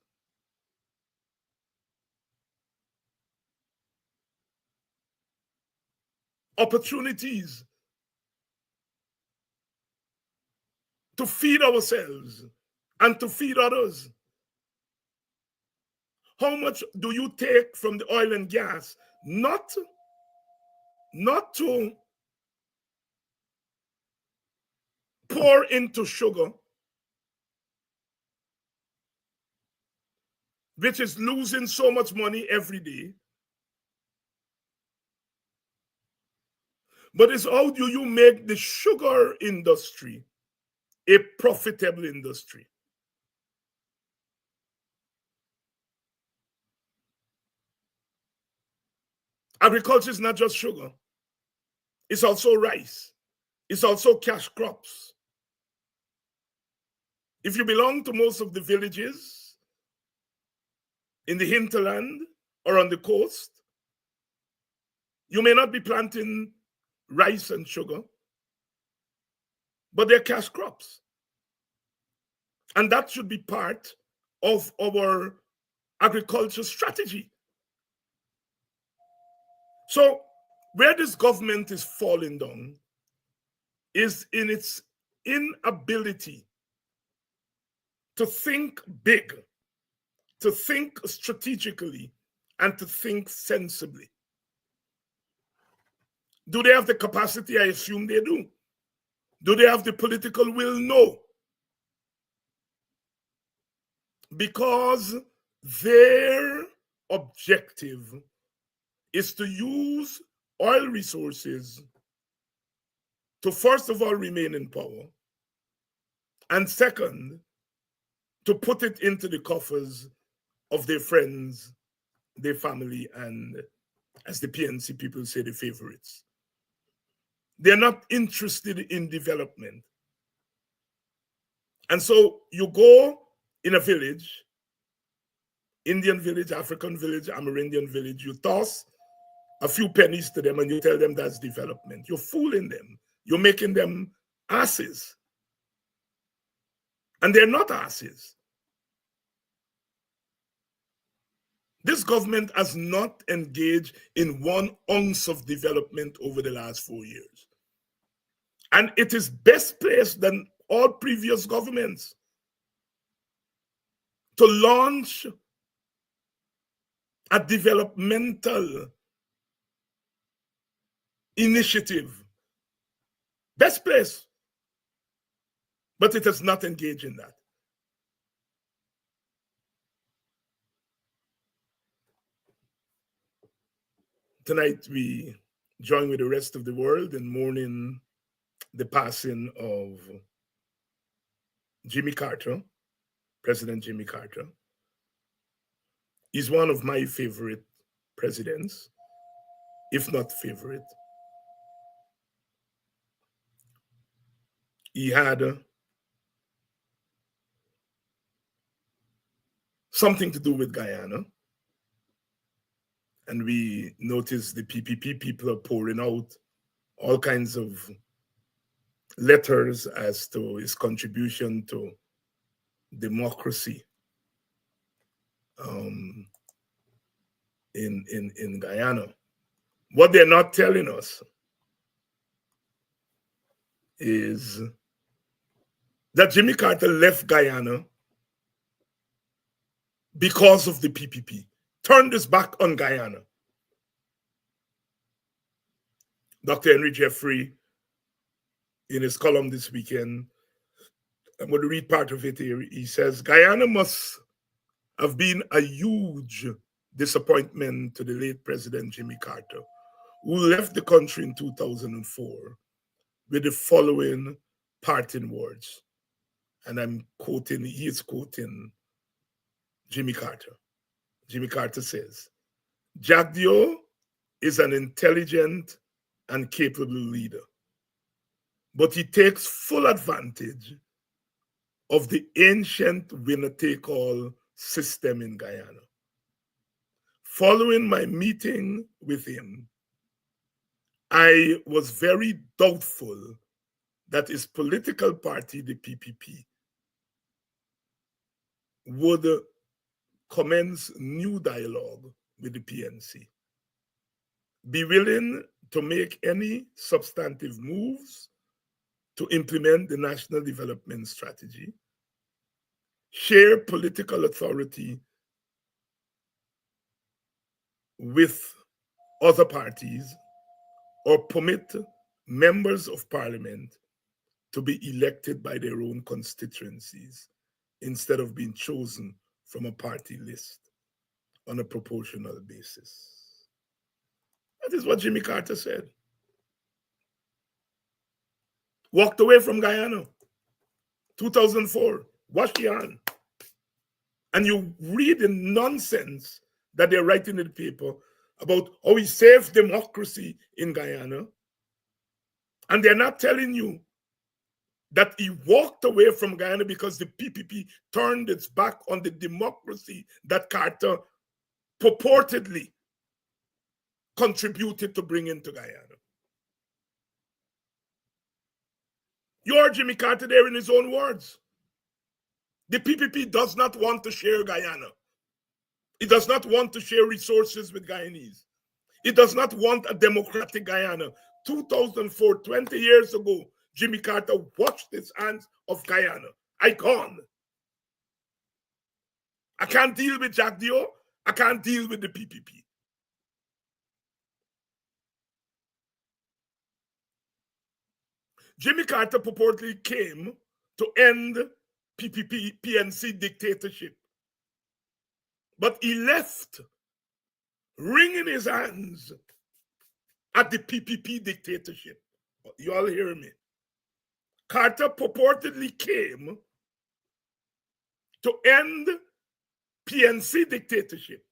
opportunities to feed ourselves and to feed others. How much do you take from the oil and gas? Not to pour into sugar, which is losing so much money every day, but it's how do you make the sugar industry a profitable industry? Agriculture is not just sugar. It's also rice. It's also cash crops. If you belong to most of the villages in the hinterland or on the coast, you may not be planting rice and sugar, but they're cash crops. And that should be part of our agriculture strategy. So where this government is falling down is in its inability to think big, to think strategically, and to think sensibly. Do they have the capacity? I assume they do. Do they have the political will? No. because their objective is to use oil resources to, first of all, remain in power, and second, to put it into the coffers of their friends, their family, and, as the PNC people say, the favorites. They're not interested in development. And so you go in a village, Indian village, African village, Amerindian village, you toss a few pennies to them and you tell them that's development. You're fooling them. You're making them asses. And they're not asses. This government has not engaged in 1 ounce of development over the last 4 years. And it is best placed than all previous governments to launch a developmental initiative. Best place. But it has not engaged in that. Tonight we join with the rest of the world in mourning the passing of Jimmy Carter, President Jimmy Carter. He's one of my favorite presidents, if not favorite. He had something to do with Guyana. And we notice the PPP people are pouring out all kinds of letters as to his contribution to democracy in Guyana. What they're not telling us is that Jimmy Carter left Guyana because of the PPP, turned his back on Guyana. Dr. Henry Jeffrey, in his column this weekend, I'm going to read part of it here. He says, Guyana must have been a huge disappointment to the late President Jimmy Carter, who left the country in 2004 with the following parting words. And I'm quoting, he is quoting Jimmy Carter. Jimmy Carter says, Jagdeo is an intelligent and capable leader, but he takes full advantage of the ancient winner-take-all system in Guyana. Following my meeting with him, I was very doubtful that his political party, the PPP, would commence new dialogue with the PNC, be willing to make any substantive moves to implement the National Development Strategy, share political authority with other parties, or permit members of parliament to be elected by their own constituencies instead of being chosen from a party list on a proportional basis. That is what Jimmy Carter said. Walked away from Guyana, 2004, wash your hand. And you read the nonsense that they're writing in the paper about how he saved democracy in Guyana. And they're not telling you that he walked away from Guyana because the PPP turned its back on the democracy that Carter purportedly contributed to bring into Guyana. You heard Jimmy Carter there in his own words. The PPP does not want to share Guyana. It does not want to share resources with Guyanese. It does not want a democratic Guyana. 2004, 20 years ago, Jimmy Carter washed his hands of Guyana. I gone. I can't deal with Jagdeo. I can't deal with the PPP. Jimmy Carter purportedly came to end PPP, PNC dictatorship But he left wringing his hands at the PPP dictatorship. You all hear me? Carter purportedly came to end PNC dictatorship.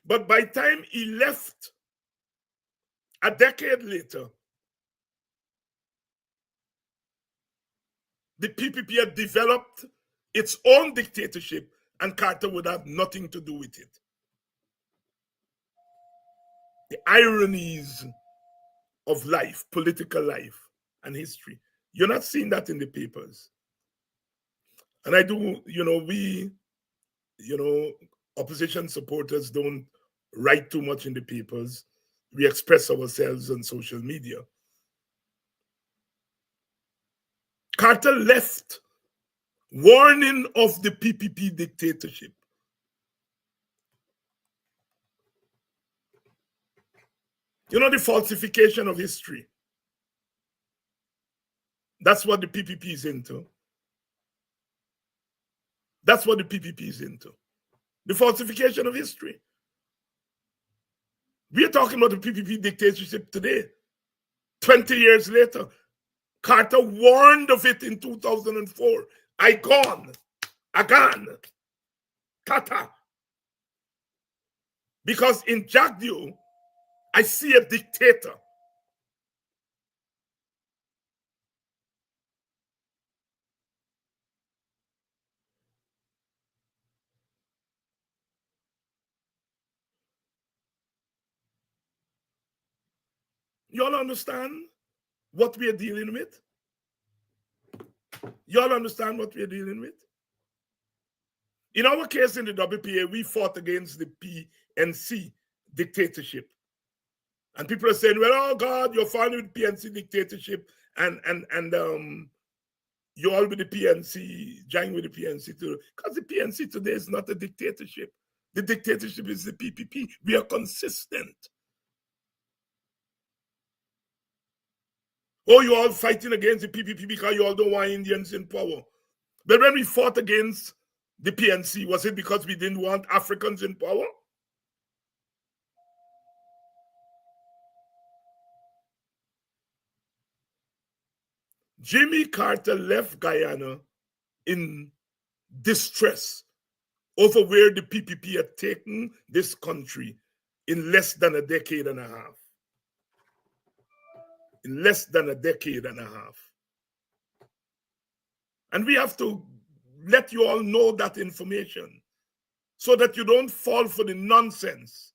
But by the time he left, a decade later, the PPP had developed its own dictatorship, and Carter would have nothing to do with it. The ironies of life, political life, and history. You're not seeing that in the papers. And I do, we, opposition supporters don't write too much in the papers. We express ourselves on social media. Carter left warning of the PPP dictatorship. The falsification of history. That's what the PPP is into. That's what the PPP is into. The falsification of history. We are talking about the PPP dictatorship today. 20 years later, Carter warned of it in 2004. Again, Tata. Because in Jagdeo, I see a dictator. You all understand what we are dealing with? You all understand what we are dealing with? In our case in the WPA, we fought against the PNC dictatorship. And people are saying, well, oh God, you're fine with PNC dictatorship and you all with the PNC, join with the PNC too. Because the PNC today is not a dictatorship. The dictatorship is the PPP. We are consistent. Oh, you all fighting against the PPP because you all don't want Indians in power. But when we fought against the PNC, was it because we didn't want Africans in power? Jimmy Carter left Guyana in distress over where the PPP had taken this country in less than a decade and a half. In less than a decade and a half. And we have to let you all know that information so that you don't fall for the nonsense.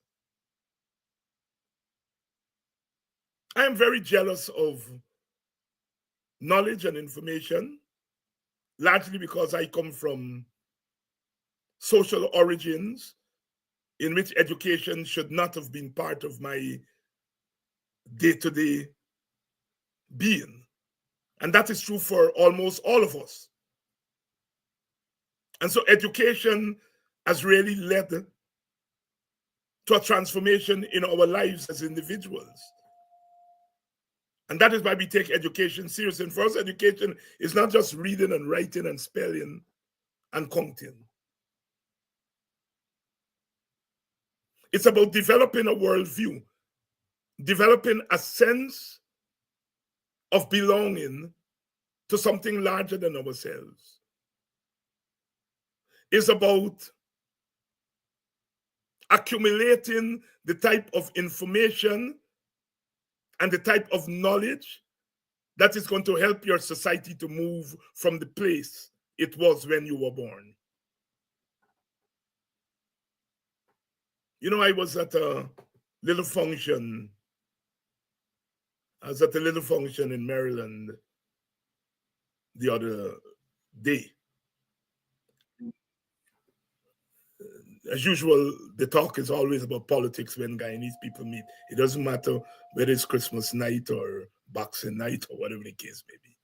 I am very jealous of knowledge and information, largely because I come from social origins in which education should not have been part of my day-to-day being. And that is true for almost all of us. And so education has really led to a transformation in our lives as individuals. And that is why we take education serious. And for us, education is not just reading and writing and spelling and counting. It's about developing a worldview, developing a sense of belonging to something larger than ourselves. It's about accumulating the type of information and the type of knowledge that is going to help your society to move from the place it was when you were born. I was at a little function. I was at a little function in Maryland the other day. As usual, the talk is always about politics when Guyanese people meet. It doesn't matter whether it's Christmas night or Boxing night or whatever the case may be.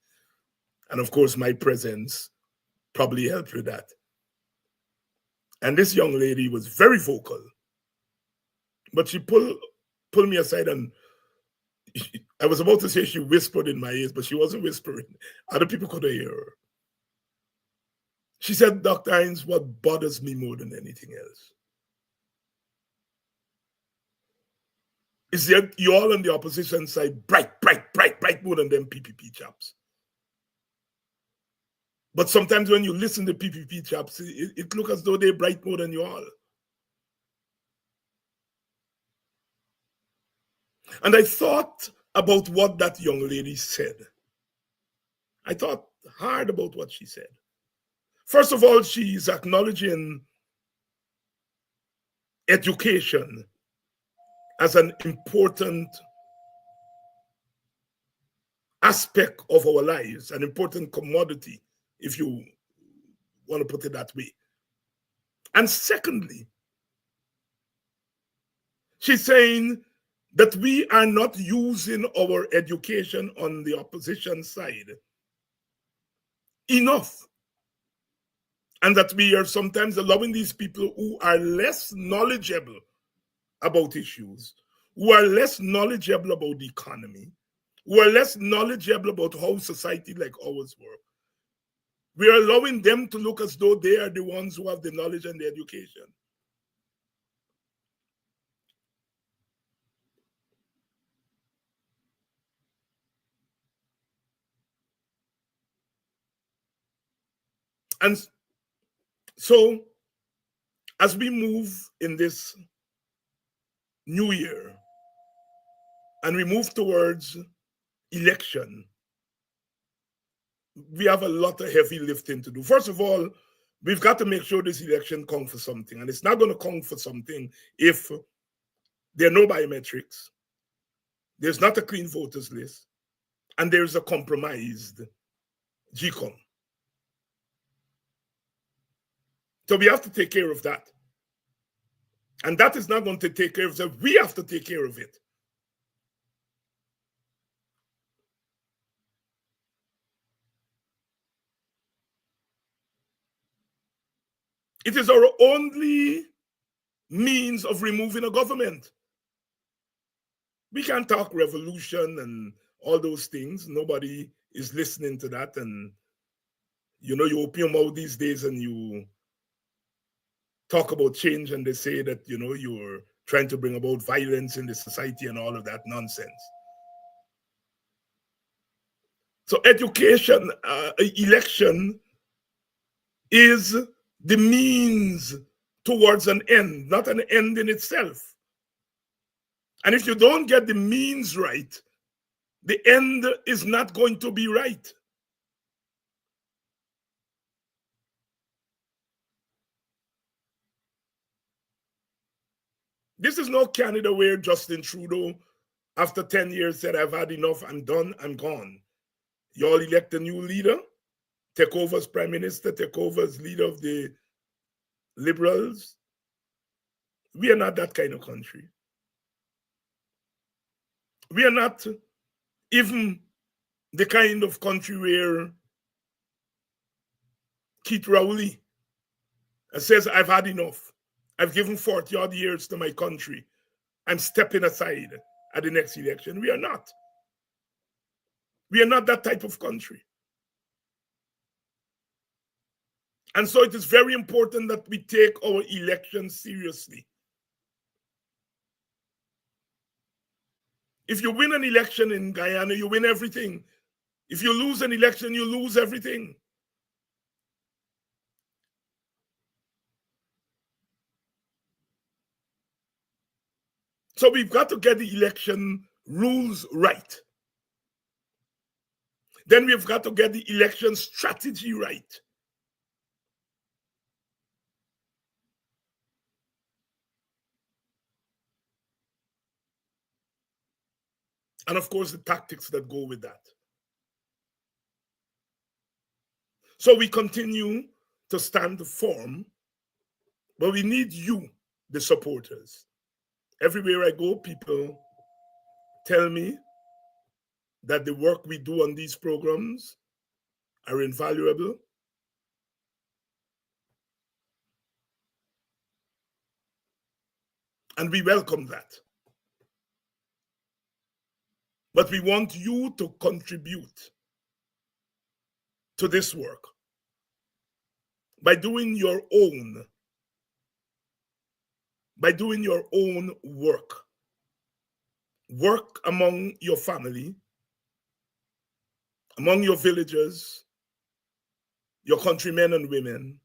And of course, my presence probably helped with that. And this young lady was very vocal, but she pulled me aside and I was about to say she whispered in my ears, but she wasn't whispering. Other people could hear her. She said, Dr. Hines, what bothers me more than anything else is that you all on the opposition side bright more than them PPP chaps. But sometimes when you listen to PPP chaps, it looks as though they bright more than you all. And I thought about what that young lady said. I thought hard about what she said. First of all, she's acknowledging education as an important aspect of our lives, an important commodity, if you want to put it that way. And secondly, she's saying that we are not using our education on the opposition side enough. And that we are sometimes allowing these people who are less knowledgeable about issues, who are less knowledgeable about the economy, who are less knowledgeable about how society like ours works. We are allowing them to look as though they are the ones who have the knowledge and the education. And so, as we move in this new year and we move towards election, we have a lot of heavy lifting to do. First of all, we've got to make sure this election counts for something. And it's not going to count for something if there are no biometrics, there's not a clean voters list, and there's a compromised GCOM. So we have to take care of that. And that is not going to take care of it. We have to take care of it. It is our only means of removing a government. We can't talk revolution and all those things. Nobody is listening to that. And, you know, you open your mouth these days and you talk about change and they say that, you know, you're trying to bring about violence in the society and all of that nonsense. So education, election is the means towards an end, not an end in itself. And if you don't get the means right, the end is not going to be right. This is no Canada where Justin Trudeau, after 10 years, said, I've had enough, I'm done, I'm gone. You all elect a new leader, take over as prime minister, take over as leader of the Liberals. We are not that kind of country. We are not even the kind of country where Keith Rowley says, I've had enough. I've given 40 odd years to my country. I'm stepping aside at the next election. We are not. We are not that type of country. And so it is very important that we take our elections seriously. If you win an election in Guyana, you win everything. If you lose an election, you lose everything. So we've got to get the election rules right. Then we've got to get the election strategy right. And of course, the tactics that go with that. So we continue to stand firm, but we need you, the supporters. Everywhere I go, people tell me that the work we do on these programs are invaluable. And we welcome that. But we want you to contribute to this work. by doing your own work. Work among your family, among your villagers, your countrymen and women,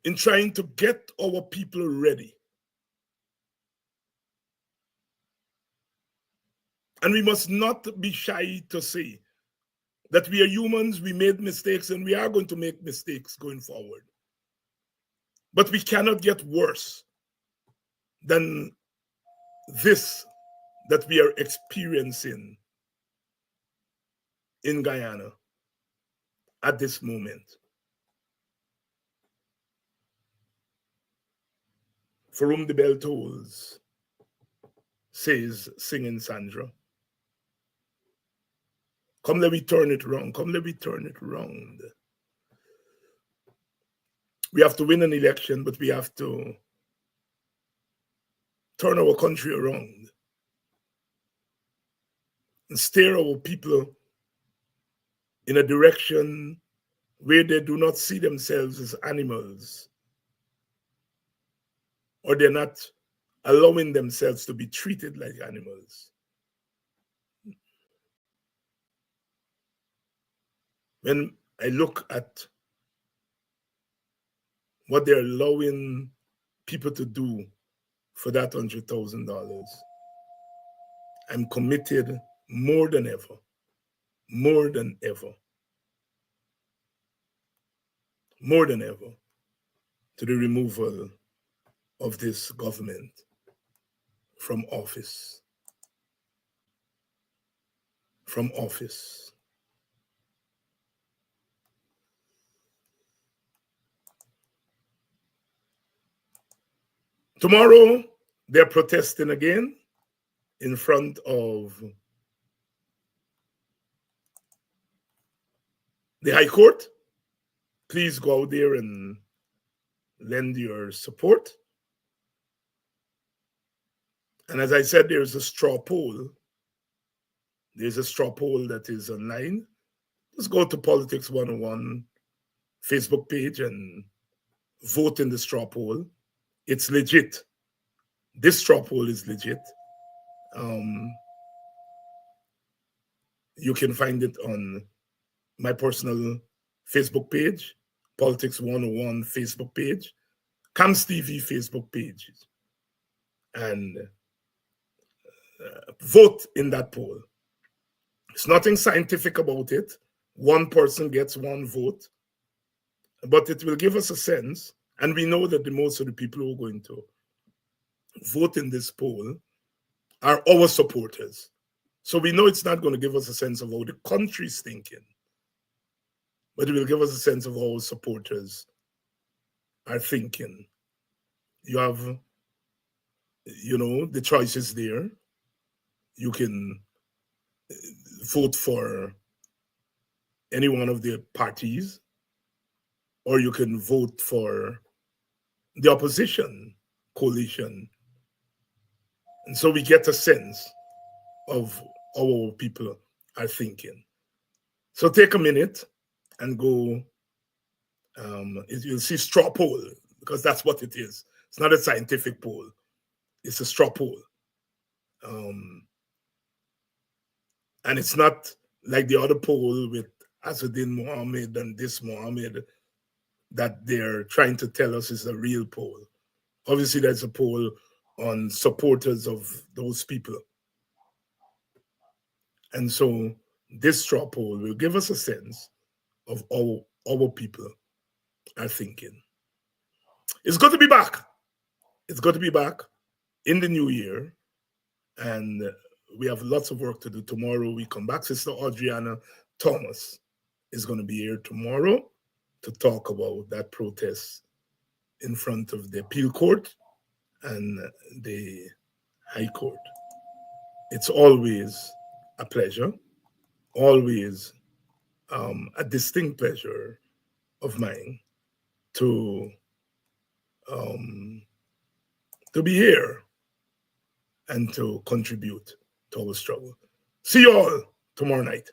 in trying to get our people ready. And we must not be shy to say that we are humans, we made mistakes, and we are going to make mistakes going forward. But we cannot get worse than this that we are experiencing in Guyana at this moment. For whom the bell tolls, says singing Sandra. Come, let me turn it round. Come, let me turn it round. We have to win an election, but we have to turn our country around and steer our people in a direction where they do not see themselves as animals, or they're not allowing themselves to be treated like animals. When I look at what they're allowing people to do for that $100,000, I'm committed more than ever to the removal of this government from office. Tomorrow, they're protesting again in front of the High Court. Please go out there and lend your support. And as I said, there's a straw poll. There's a straw poll that is online. Just go to Politics 101 Facebook page and vote in the straw poll. It's legit. This straw poll is legit. You can find it on my personal Facebook page, Politics 101 Facebook page, Cam's TV Facebook page, and vote in that poll. It's nothing scientific about it. One person gets one vote, but it will give us a sense, and we know that the most of the people who are going to vote in this poll are our supporters. So we know it's not going to give us a sense of how the country's thinking, but it will give us a sense of how our supporters are thinking. You have, the choices there. You can vote for any one of the parties, or you can vote for the opposition coalition. And so we get a sense of how our people are thinking. So take a minute and go, you'll see straw poll, because that's what it is. It's not a scientific poll. It's a straw poll. And it's not like the other poll with Azuddin Mohammed and this Mohammed that they're trying to tell us is a real poll. Obviously, there's a poll on supporters of those people. And so this straw poll will give us a sense of how our people are thinking. It's good to be back. It's good to be back in the new year. And we have lots of work to do. Tomorrow we come back. Sister Adriana Thomas is going to be here tomorrow to talk about that protest in front of the appeal court and the High Court. It's always a pleasure, always a distinct pleasure of mine to be here and to contribute to our struggle. See you all tomorrow night.